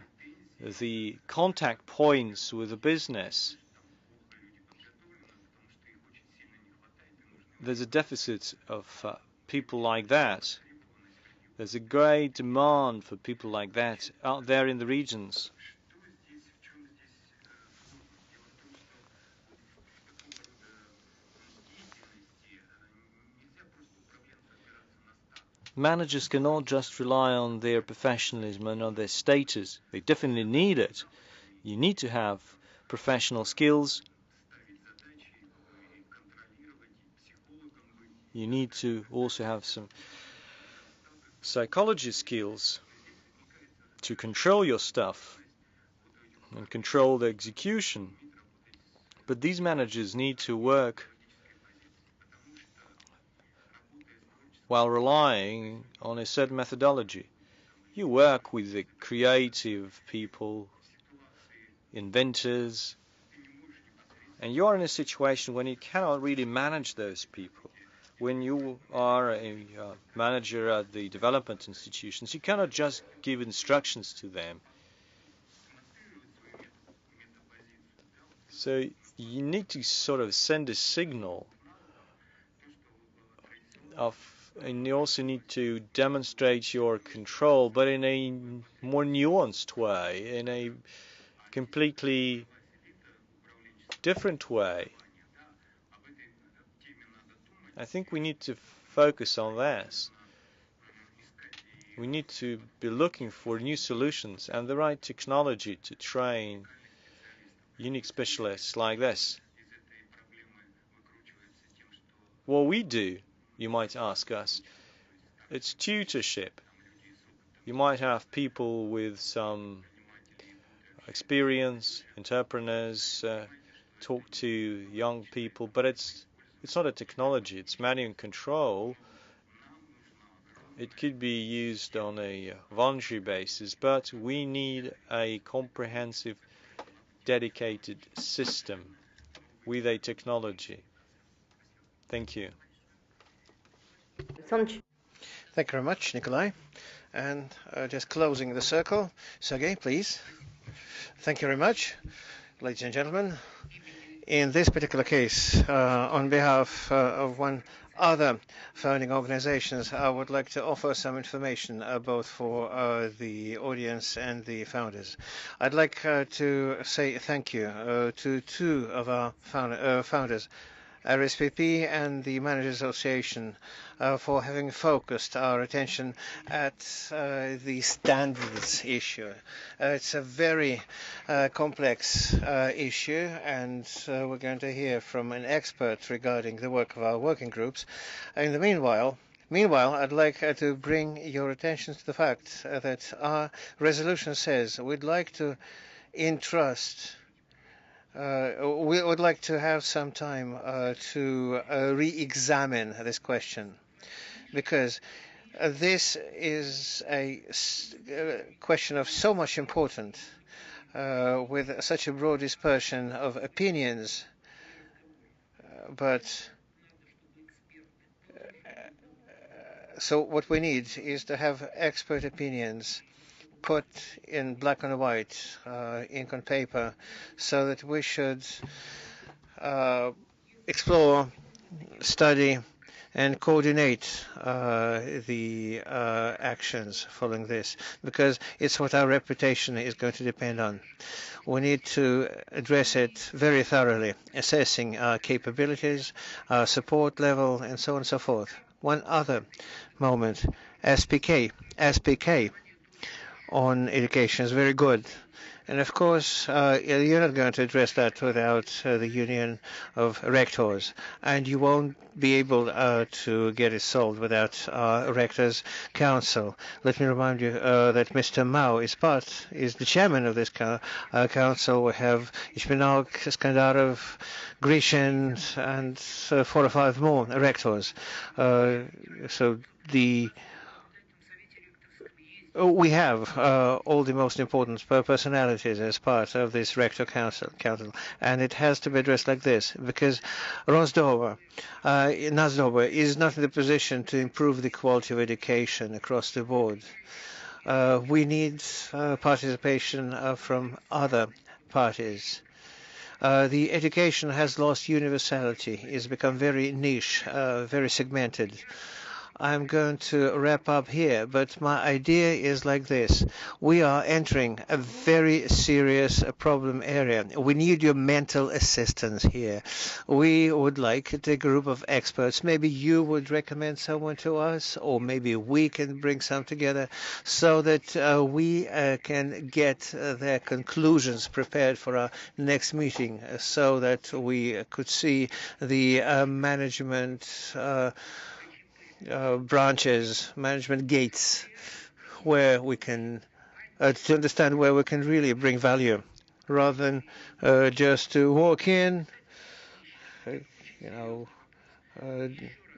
the contact points with the business. There's a deficit of people like that. There's a great demand for people like that out there in the regions. Managers cannot just rely on their professionalism and on their status. They definitely need it. You need to have professional skills. You need to also have some psychology skills to control your stuff and control the execution. But these managers need to work while relying on a certain methodology. You work with the creative people, inventors, and you are in a situation when you cannot really manage those people. When you are a manager at the development institutions, you cannot just give instructions to them. So you need to sort of send a signal and you also need to demonstrate your control, but in a more nuanced way, in a completely different way. I think we need to focus on this. We need to be looking for new solutions and the right technology to train unique specialists like this. What we do, you might ask us, it's tutorship. You might have people with some experience, entrepreneurs, talk to young people, but it's not a technology, it's manual control. It could be used on a voluntary basis, but we need a comprehensive, dedicated system with a technology. Thank you. Thank you very much, Nikolai. And just closing the circle, Sergey, please. Thank you very much, ladies and gentlemen. In this particular case, on behalf of one other founding organizations, I would like to offer some information both for the audience and the founders. I'd like to say thank you to two of our founders, RSPP and the Managers Association, for having focused our attention at the standards issue. It's a very complex issue, and we're going to hear from an expert regarding the work of our working groups. In the meanwhile, I'd like to bring your attention to the fact that our resolution says we'd like to entrust we would like to have some time to re-examine this question, because this is a question of so much importance with such a broad dispersion of opinions, but so what we need is to have expert opinions put in black and white, ink on paper, so that we should explore, study, and coordinate the actions following this, because it's what our reputation is going to depend on. We need to address it very thoroughly, assessing our capabilities, our support level, and so on and so forth. One other moment, SPK on education is very good. And of course, you're not going to address that without the Union of Rectors, and you won't be able to get it solved without Rectors Council. Let me remind you that Mr. Mao is the chairman of this council. We have Ishminok, Skandarov, Grishin, and 4 or 5 more Rectors. So we have all the most important personalities as part of this Rector Council, and it has to be addressed like this, because NASDOBR is not in the position to improve the quality of education across the board. We need participation from other parties. The education has lost universality. It's become very niche, very segmented. I'm going to wrap up here, but my idea is like this. We are entering a very serious problem area. We need your mental assistance here. We would like a group of experts. Maybe you would recommend someone to us, or maybe we can bring some together so that we can get their conclusions prepared for our next meeting, so that we could see the management branches, management gates, where we can to understand where we can really bring value, rather than just to walk in,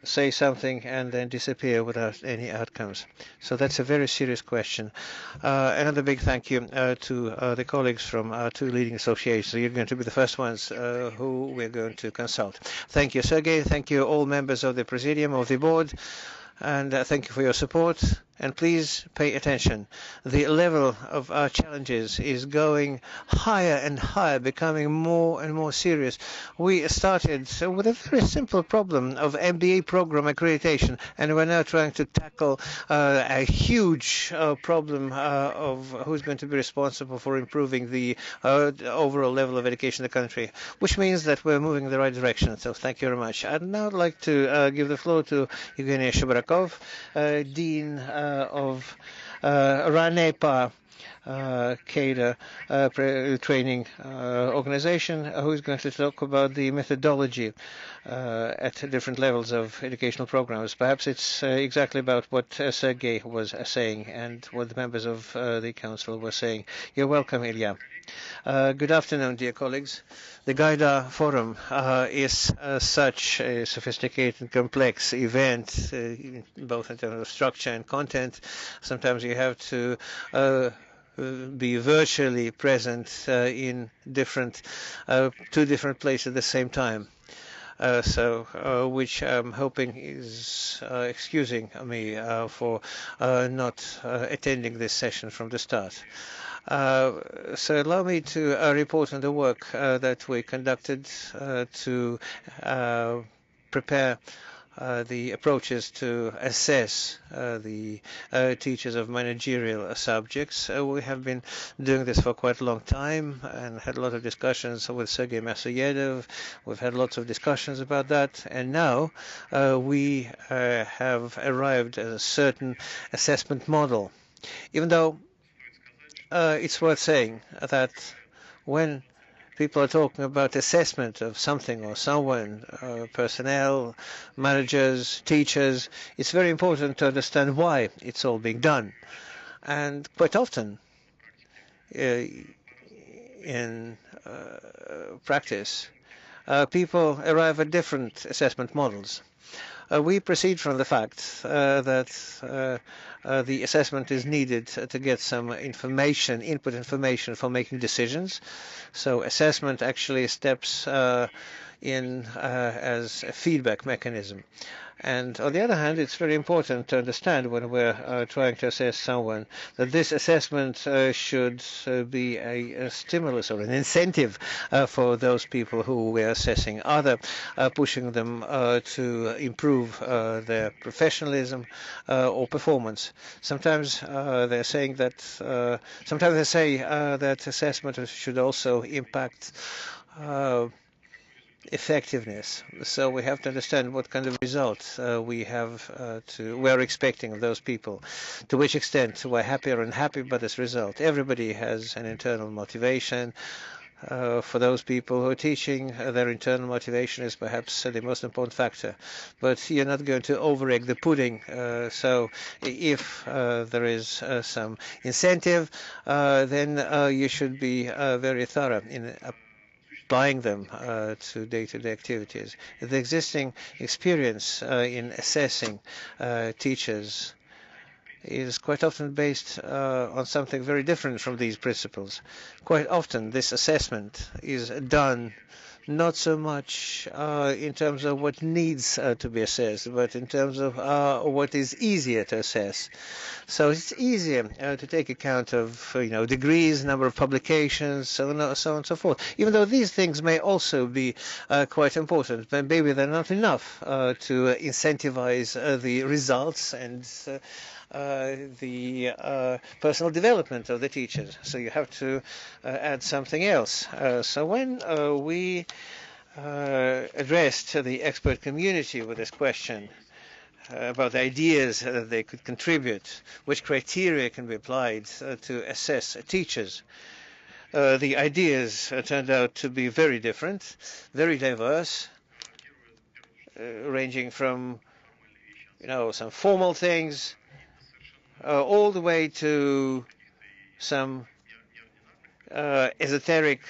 say something and then disappear without any outcomes. So that's a very serious question. Another big thank you to the colleagues from our 2 leading associations. You're going to be the first ones who we're going to consult. Thank you, Sergey. Thank you, all members of the Presidium, of the board, and thank you for your support. And please pay attention. The level of our challenges is going higher and higher, becoming more and more serious. We started with a very simple problem of MBA program accreditation, and we're now trying to tackle a huge problem of who's going to be responsible for improving the overall level of education in the country, which means that we're moving in the right direction. So thank you very much. I'd now like to give the floor to Evgeny Shubrakov, Dean of RANEPA Gaidar training organization, who is going to talk about the methodology at different levels of educational programs. Perhaps it's exactly about what Sergey was saying and what the members of the council were saying. You're welcome, Ilya. Good afternoon, dear colleagues. The Gaidar Forum is such a sophisticated and complex event, both in terms of structure and content. Sometimes you have to be virtually present in 2 different places at the same time. Which I'm hoping is excusing me for not attending this session from the start. So allow me to report on the work that we conducted to prepare the approaches to assess the teachers of managerial subjects. We have been doing this for quite a long time and had a lot of discussions with Sergey Masoyedov. We've had lots of discussions about that, and now we have arrived at a certain assessment model. Even though it's worth saying that when people are talking about assessment of something or someone, personnel, managers, teachers, it's very important to understand why it's all being done. And quite often in practice, people arrive at different assessment models. We proceed from the fact that the assessment is needed to get some information, input information for making decisions. So assessment actually steps in as a feedback mechanism. And on the other hand, it's very important to understand when we're trying to assess someone that this assessment should be a stimulus or an incentive for those people who we're assessing, either pushing them to improve their professionalism or performance. Sometimes they're saying that, sometimes they say that assessment should also impact effectiveness. So we have to understand what kind of results we are expecting of those people. To which extent we're happy or unhappy by this result. Everybody has an internal motivation. For those people who are teaching, their internal motivation is perhaps the most important factor. But you're not going to over-egg the pudding. So if there is some incentive, then you should be very thorough in applying them to day-to-day activities. The existing experience in assessing teachers is quite often based on something very different from these principles. Quite often this assessment is done not so much in terms of what needs to be assessed, but in terms of what is easier to assess. So it's easier to take account of degrees, number of publications, so on and so forth. Even though these things may also be quite important, but maybe they're not enough to incentivize the results and the personal development of the teachers. So you have to add something else. So when we addressed the expert community with this question about the ideas that they could contribute, which criteria can be applied to assess teachers, the ideas turned out to be very different, very diverse, ranging from some formal things all the way to some esoteric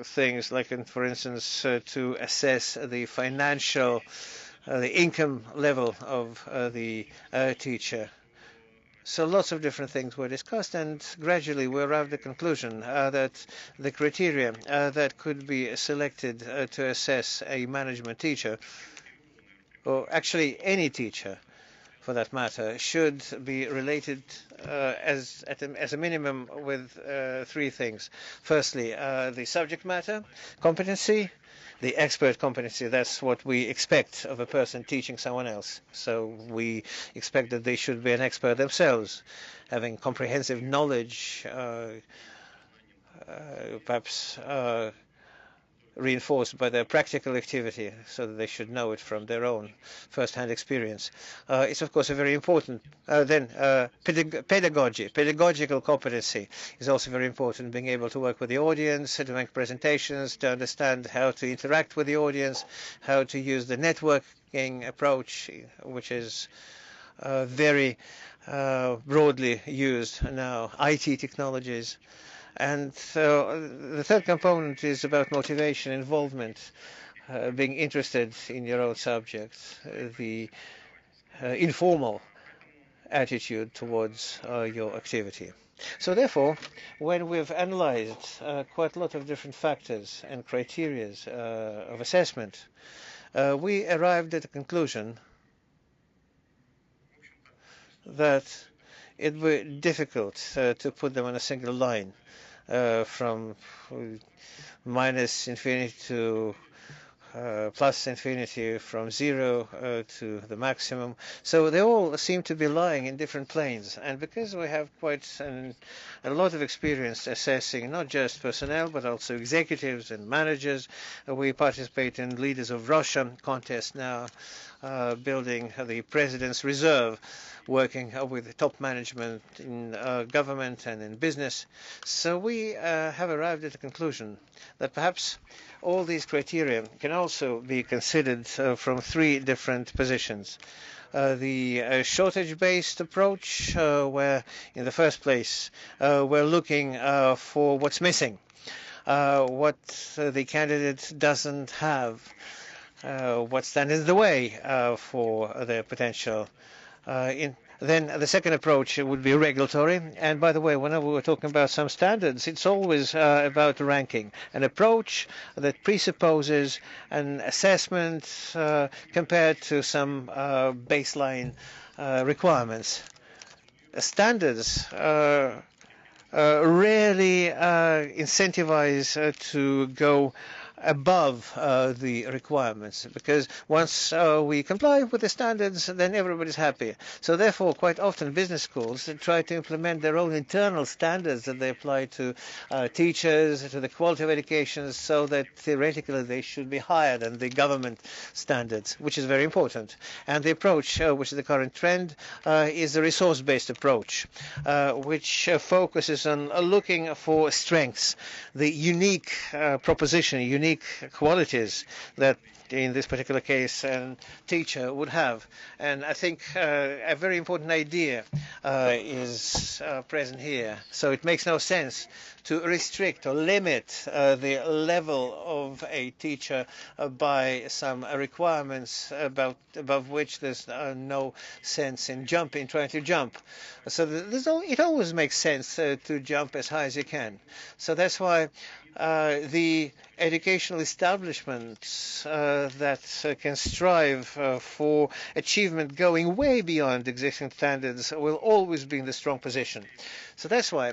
things, like, for instance, to assess the financial, the income level of the teacher. So lots of different things were discussed, and gradually we arrived at the conclusion that the criteria that could be selected to assess a management teacher, or actually any teacher, for that matter, should be related as a minimum with three things. Firstly, the subject matter, competency, the expert competency. That's what we expect of a person teaching someone else. So we expect that they should be an expert themselves, having comprehensive knowledge, perhaps reinforced by their practical activity, so that they should know it from their own first-hand experience. It's of course a very important. Then pedagogical competency is also very important, being able to work with the audience, to make presentations, to understand how to interact with the audience, how to use the networking approach, which is very broadly used now, IT technologies. And so the third component is about motivation, involvement, being interested in your own subject, the informal attitude towards your activity. So therefore, when we've analyzed quite a lot of different factors and criteria of assessment, we arrived at the conclusion that it would be difficult to put them on a single line. From minus infinity to plus infinity, from 0 to the maximum. So they all seem to be lying in different planes. And because we have quite a lot of experience assessing not just personnel, but also executives and managers, we participate in Leaders of Russia contest now, building the President's Reserve, working with top management in government and in business. So we have arrived at the conclusion that perhaps all these criteria can also be considered from three different positions. The shortage-based approach, where in the first place we're looking for what's missing. what the candidate doesn't have, what stands in the way for their potential. Then the second approach would be regulatory. And by the way, whenever we're talking about some standards, it's always about ranking, an approach that presupposes an assessment compared to some baseline requirements. Standards rarely incentivize to go above the requirements, because once we comply with the standards, then everybody's happy. So therefore, quite often business schools try to implement their own internal standards that they apply to teachers, to the quality of education, so that theoretically they should be higher than the government standards, which is very important. And the approach, which is the current trend, is the resource-based approach, which focuses on looking for strengths, the unique proposition, unique qualities that in this particular case a teacher would have. And I think a very important idea is present here. So it makes no sense to restrict or limit the level of a teacher by some requirements above which there's no sense in trying to jump. So it always makes sense to jump as high as you can. So that's why the educational establishments that can strive for achievement going way beyond existing standards will always be in the strong position. So that's why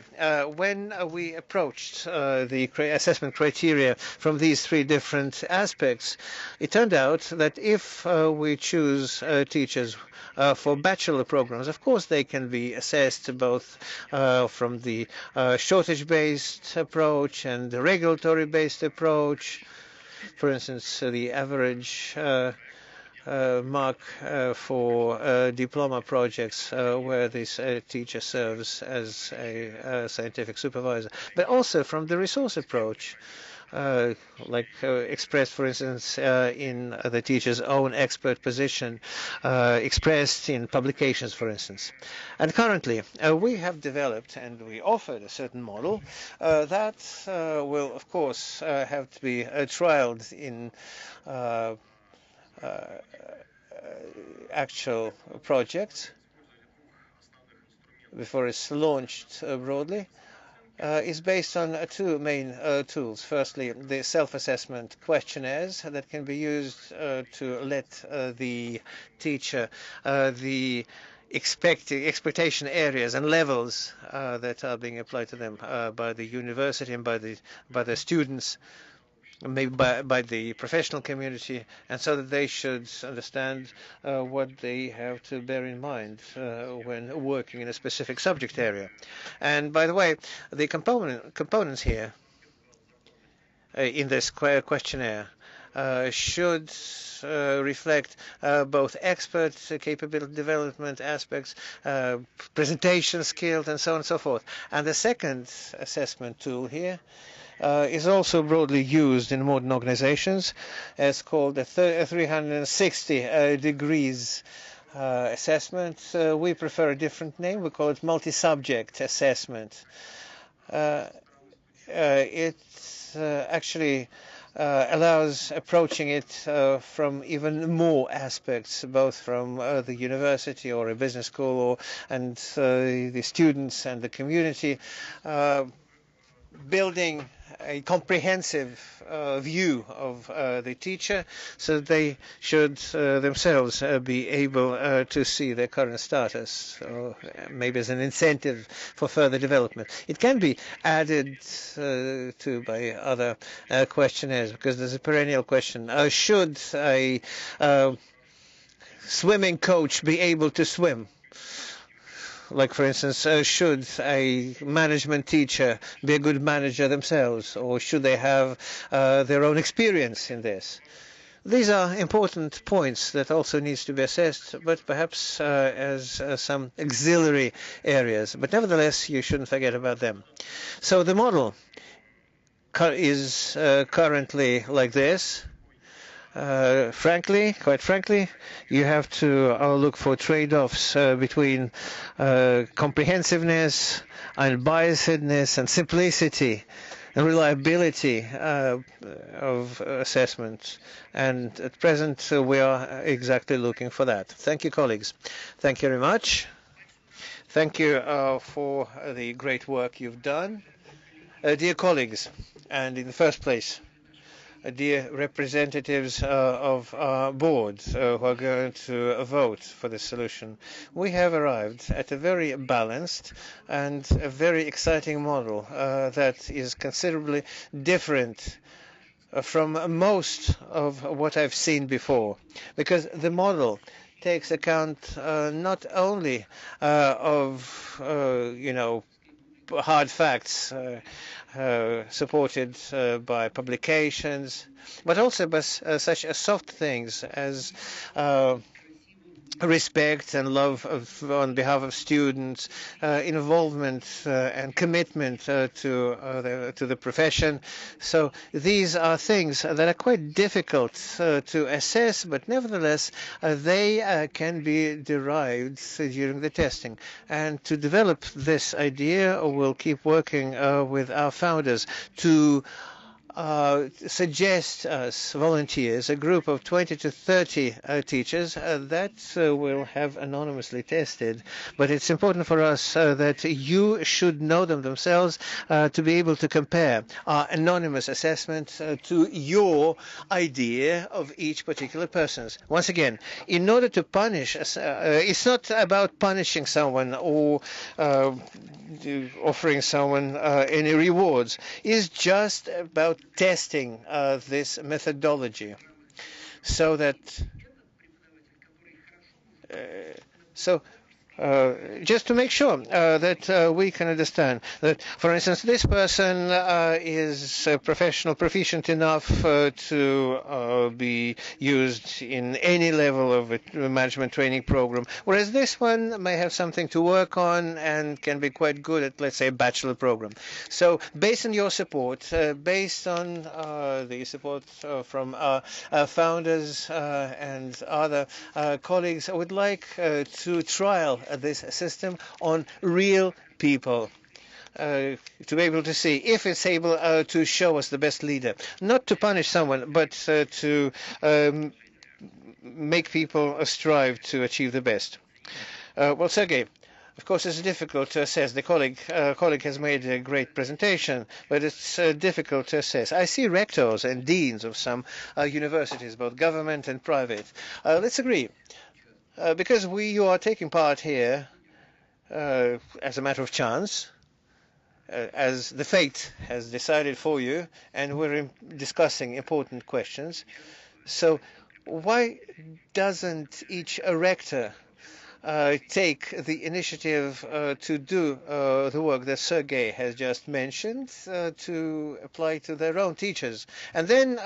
when we approached the assessment criteria from these three different aspects, it turned out that if we choose teachers for bachelor programs, of course they can be assessed both from the shortage-based approach and the regulatory-based approach. For instance, the average mark for diploma projects where this teacher serves as a scientific supervisor, but also from the resource approach, expressed, for instance, in the teacher's own expert position, expressed in publications, for instance. And currently, we have developed and we offered a certain model that will, of course, have to be trialed in actual projects before it's launched broadly. Is based on two main tools. Firstly, the self-assessment questionnaires that can be used to let the teacher the expectation areas and levels that are being applied to them by the university and by the students, maybe by the professional community, and so that they should understand what they have to bear in mind when working in a specific subject area. And by the way, the components here in this questionnaire should reflect both expert capability development aspects, presentation skills, and so on and so forth. And the second assessment tool here is also broadly used in modern organizations. It's called a 360 degrees assessment. We prefer a different name. We call it multi-subject assessment. It actually allows approaching it from even more aspects, both from the university or a business school and the students and the community, building a comprehensive view of the teacher, so they should themselves be able to see their current status, or maybe as an incentive for further development. It can be added to by other questionnaires, because there's a perennial question: should a swimming coach be able to swim? Like, for instance, should a management teacher be a good manager themselves, or should they have their own experience in this? These are important points that also needs to be assessed, but perhaps as some auxiliary areas. But nevertheless, you shouldn't forget about them. So the model is currently like this. Quite frankly, you have to look for trade-offs between comprehensiveness, unbiasedness, and simplicity. reliability of assessment, and at present we are exactly looking for that. Thank you, colleagues. Thank you very much. Thank you for the great work you've done. Dear colleagues, and in the first place, dear representatives of our board who are going to vote for this solution, we have arrived at a very balanced and a very exciting model that is considerably different from most of what I've seen before, because the model takes account not only of hard facts supported by publications, but also by such soft things as respect and love on behalf of students, involvement and commitment to the profession. So these are things that are quite difficult to assess, but nevertheless they can be derived during the testing. And to develop this idea, we'll keep working with our founders to suggest us volunteers, a group of 20 to 30 teachers that will have anonymously tested. But it's important for us that you should know them themselves to be able to compare our anonymous assessment to your idea of each particular person. Once again, in order to punish, it's not about punishing someone or offering someone any rewards. It's just about testing this methodology so that just to make sure that we can understand that, for instance, this person is professional, proficient enough to be used in any level of a management training program, whereas this one may have something to work on and can be quite good at, let's say, a bachelor program. So based on your support, based on the support from our founders and other colleagues, I would like to trial this system on real people to be able to see if it's able to show us the best leader, not to punish someone, but to make people strive to achieve the best. Well, Sergey, of course, it's difficult to assess. The colleague has made a great presentation, but it's difficult to assess. I see rectors and deans of some universities, both government and private. Let's agree. Because you are taking part here as a matter of chance, as the fate has decided for you, and we're discussing important questions. So why doesn't each rector take the initiative to do the work that Sergey has just mentioned to apply to their own teachers? And then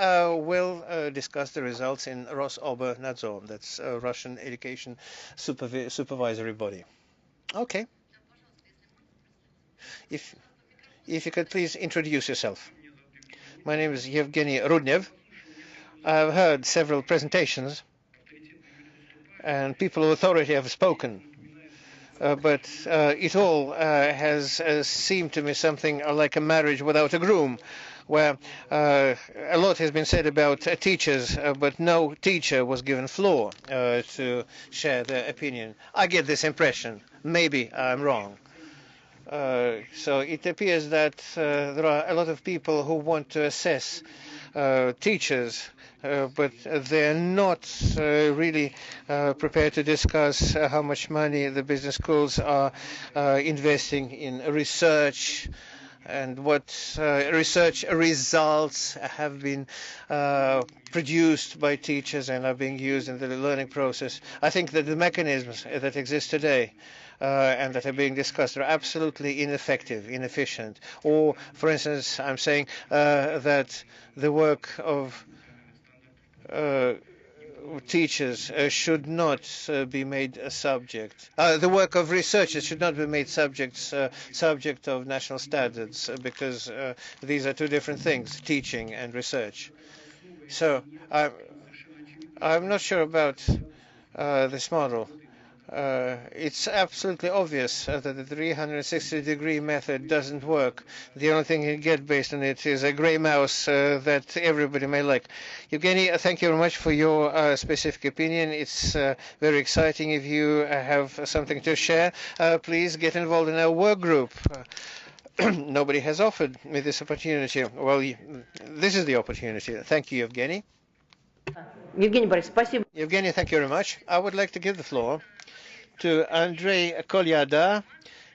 we'll discuss the results in Rosoboronadzor, that's Russian education supervisory body. Okay. If you could please introduce yourself. My name is Evgeny Rudnev. I've heard several presentations, and people of authority have spoken. But it all has seemed to me something like a marriage without a groom, where a lot has been said about teachers, but no teacher was given floor to share their opinion. I get this impression. Maybe I'm wrong. So it appears that there are a lot of people who want to assess teachers, but they're not really prepared to discuss how much money the business schools are investing in research and what research results have been produced by teachers and are being used in the learning process. I think that the mechanisms that exist today and that are being discussed are absolutely ineffective, inefficient. Or, for instance, I'm saying that the work of teachers should not be made a subject. The work of researchers should not be made subject of national standards, because these are two different things, teaching and research. So I'm not sure about this model. it's absolutely obvious that the 360-degree method doesn't work. The only thing you get based on it is a gray mouse that everybody may like. Evgeny, thank you very much for your specific opinion. It's very exciting. If you have something to share, please get involved in our work group. Nobody has offered me this opportunity. Well, this is the opportunity. Thank you, Evgeny. Evgeny, thank you very much. I would like to give the floor to Andrei Kolyada,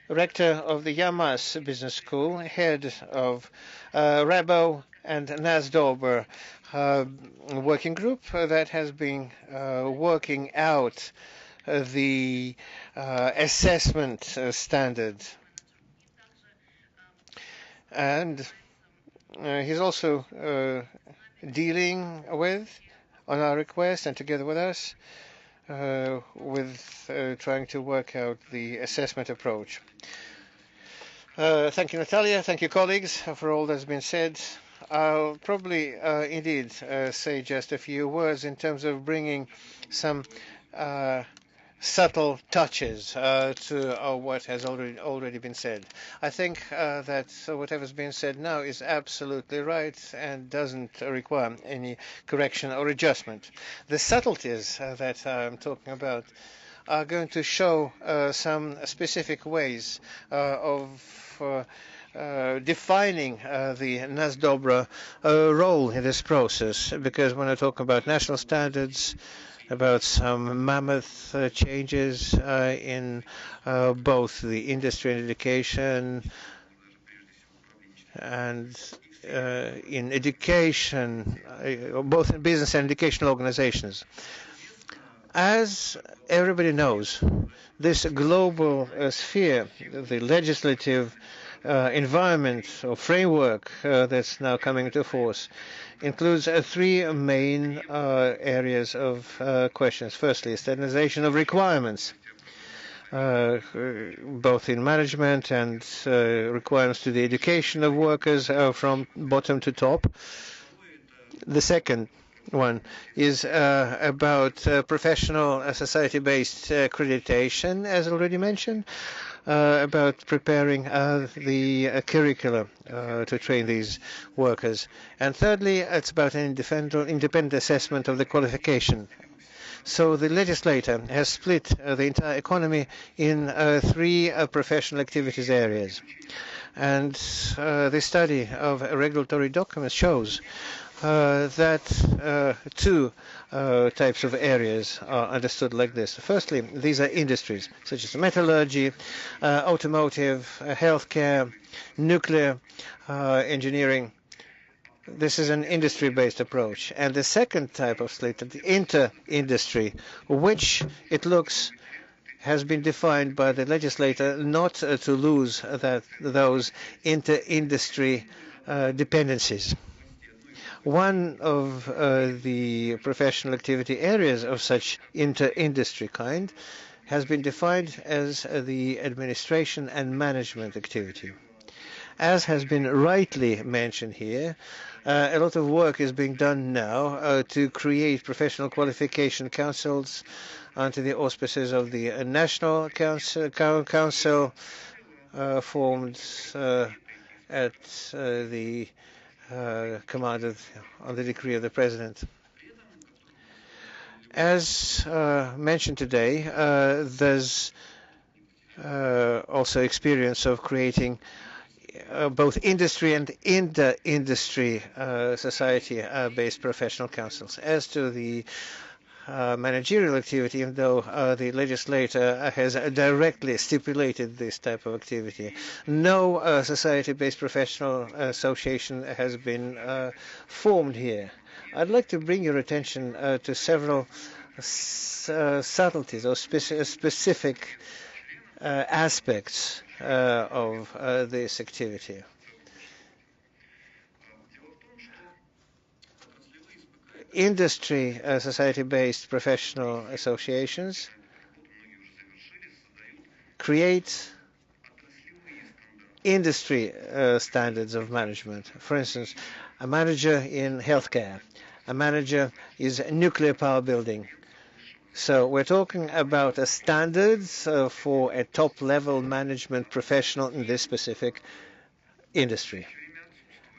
rector of the Yamas Business School, head of Rabo and NASDOBR working group that has been working out the assessment standards. And he's also dealing with, on our request and together with us, with trying to work out the assessment approach. Thank you, Natalia. Thank you, colleagues, for all that's been said. I'll probably indeed say just a few words in terms of bringing some subtle touches to what has already been said. I think that whatever's been said now is absolutely right and doesn't require any correction or adjustment. The subtleties that I'm talking about are going to show some specific ways of defining the NASDOBR role in this process, because when I talk about national standards, about some mammoth changes in both the industry and education, and in education, both in business and educational organizations. As everybody knows, this global sphere, the legislative environment or framework that's now coming into force, includes three main areas of questions. Firstly, standardization of requirements, both in management and requirements to the education of workers from bottom to top. The second one is about professional society-based accreditation, as already mentioned, about preparing the curricula to train these workers. And thirdly, it's about an independent assessment of the qualification. So the legislator has split the entire economy in three professional activities areas. And the study of regulatory documents shows that two types of areas are understood like this. Firstly, these are industries such as metallurgy, automotive, healthcare, nuclear engineering. This is an industry-based approach. And the second type of split, the inter-industry, which it looks has been defined by the legislator not to lose those inter-industry dependencies. One of the professional activity areas of such inter-industry kind has been defined as the administration and management activity. As has been rightly mentioned here, a lot of work is being done now to create professional qualification councils under the auspices of the National Council formed at the command on the decree of the President. As mentioned today, there's also experience of creating both industry and inter-industry society-based professional councils. As to the managerial activity, even though the legislator has directly stipulated this type of activity, no society-based professional association has been formed here. I'd like to bring your attention to several subtleties or specific aspects of this activity. Industry society-based professional associations create industry standards of management. For instance, a manager in healthcare, a manager is nuclear power building, So we're talking about standards for a top-level management professional in this specific industry.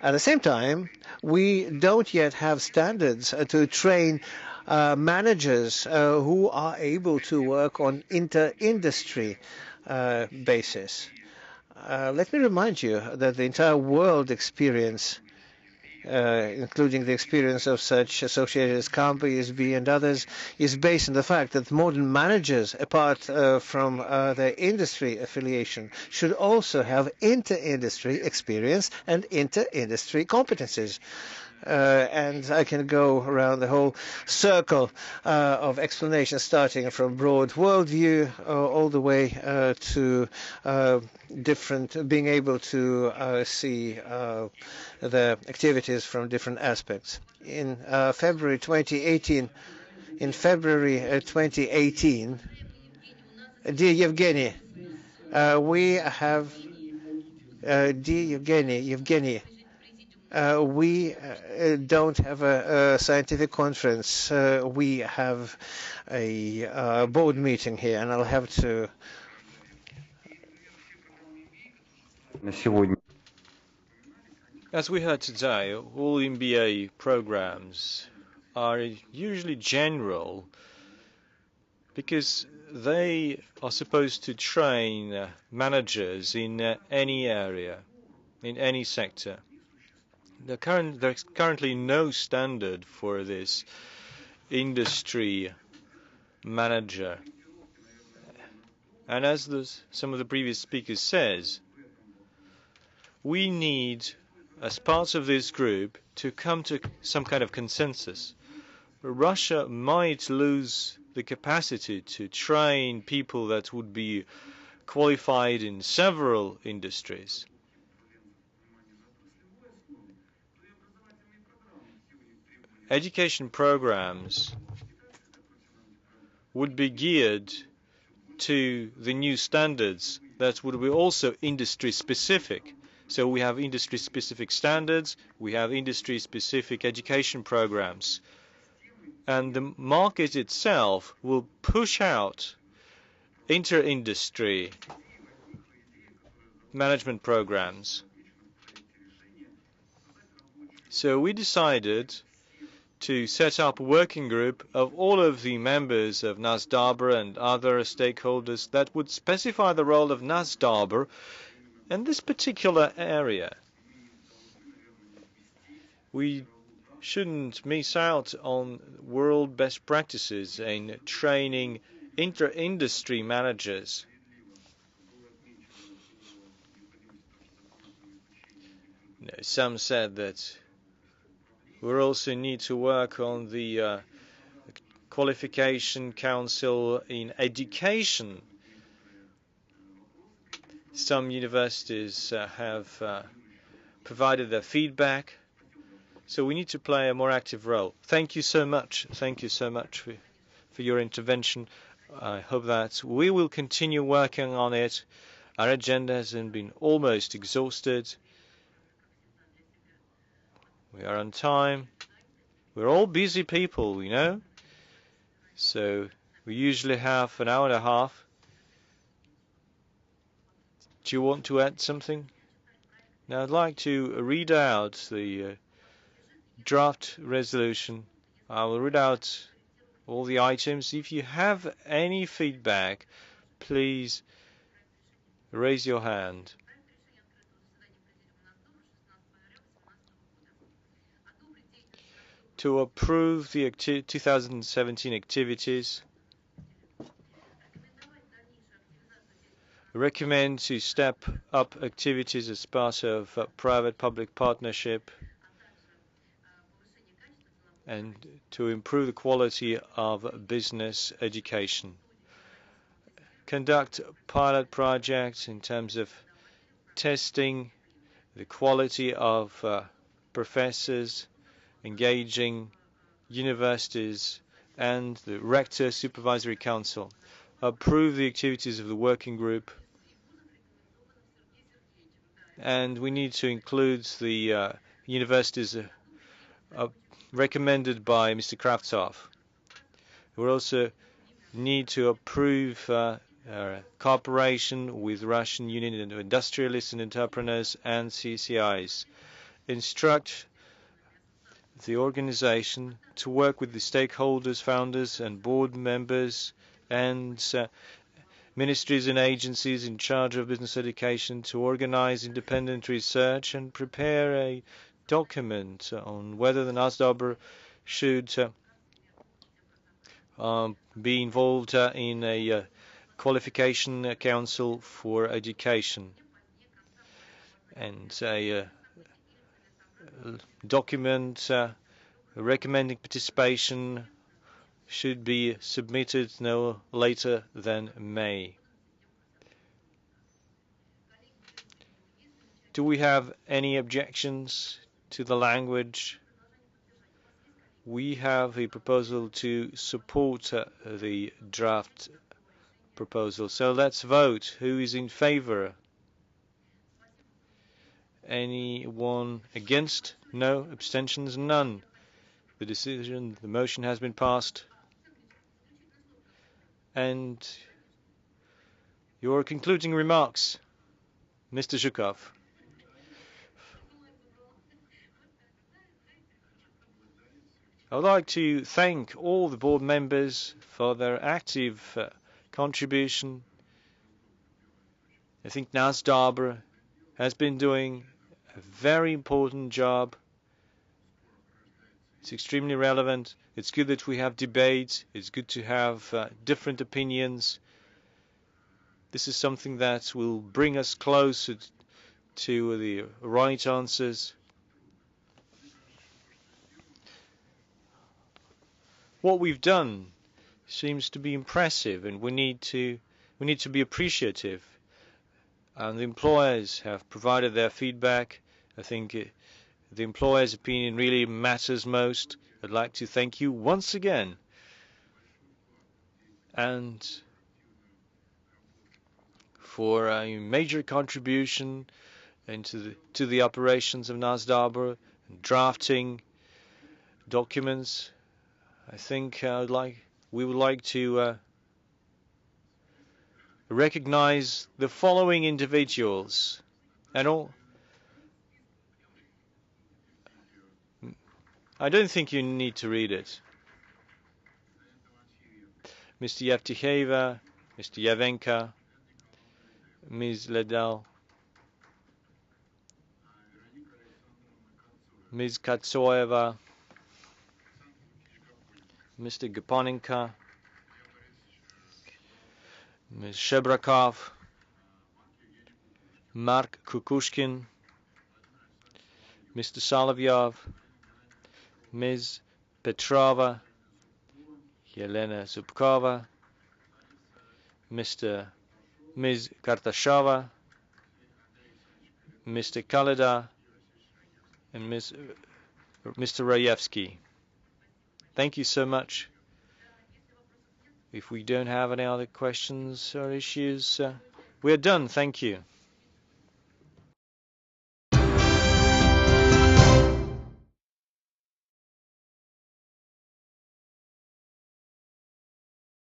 At the same time, we don't yet have standards to train managers who are able to work on inter-industry basis. Let me remind you that the entire world experience, including the experience of such associated as CAMP, ESB, and others, is based on the fact that modern managers, apart from their industry affiliation, should also have inter-industry experience and inter-industry competencies. And I can go around the whole circle of explanation, starting from broad worldview all the way to being able to see the activities from different aspects. In February 2018, dear Evgeny, we have, dear Evgeny, we don't have a scientific conference. We have a board meeting here, and I'll have to. As we heard today, all MBA programs are usually general because they are supposed to train managers in any area, in any sector. There's currently no standard for this industry manager. And as some of the previous speakers says, we need, as part of this group, to come to some kind of consensus. Russia might lose the capacity to train people that would be qualified in several industries. Education programs would be geared to the new standards that would be also industry specific. So we have industry specific standards, we have industry specific education programs, and the market itself will push out inter-industry management programs. So we decided to set up a working group of all of the members of NASDOBR and other stakeholders that would specify the role of NASDOBR in this particular area. We shouldn't miss out on world best practices in training inter-industry managers. Some said that we also need to work on the qualification council in education. Some universities have provided their feedback, so we need to play a more active role. Thank you so much. Thank you so much for your intervention. I hope that we will continue working on it. Our agenda has been almost exhausted. We are on time. We're all busy people, you know. So we usually have an hour and a half. Do you want to add something? Now I'd like to read out the draft resolution. I will read out all the items. If you have any feedback, please raise your hand. To approve the 2017 activities, recommend to step up activities as part of private-public partnership and to improve the quality of business education. Conduct pilot projects in terms of testing the quality of professors, engaging universities and the Rector Supervisory Council. Approve the activities of the working group, and we need to include the universities recommended by Mr. Kravtsov. We're also need to approve cooperation with Russian Union of Industrialists and Entrepreneurs and CCIs. Instruct the organization to work with the stakeholders, founders and board members and ministries and agencies in charge of business education to organize independent research and prepare a document on whether the NASDOBR should be involved in a qualification council for education, and a document recommending participation should be submitted no later than May. Do we have any objections to the language? We have a proposal to support the draft proposal. So let's vote. Who is in favor? Anyone against? No. Abstentions? None. The motion has been passed. And your concluding remarks, Mr. Zhukov. I would like to thank all the board members for their active contribution. I think NASDOBR has been doing a very important job. It's extremely relevant. It's good that we have debates. It's good to have different opinions. This is something that will bring us closer to the right answers. What we've done seems to be impressive, and we need to be appreciative. And the employers have provided their feedback. I think the employer's opinion really matters most. I'd like to thank you once again, and for a major contribution to the operations of NASDOBR, drafting documents. I think we would like to recognize the following individuals, and all. I don't think you need to read it. Mr. Yevticheva, Mr. Yavenka, Ms. Ledal, Ms. Katsoeva, Mr. Gaponinka, Ms. Shebrakov, Mark Kukushkin, Mr. Solovyov, Ms. Petrova, Yelena Zubkova, Ms. Kartashova, Mr. Kaleda, and Mr. Rayevsky. Thank you so much. If we don't have any other questions or issues, we're done. Thank you.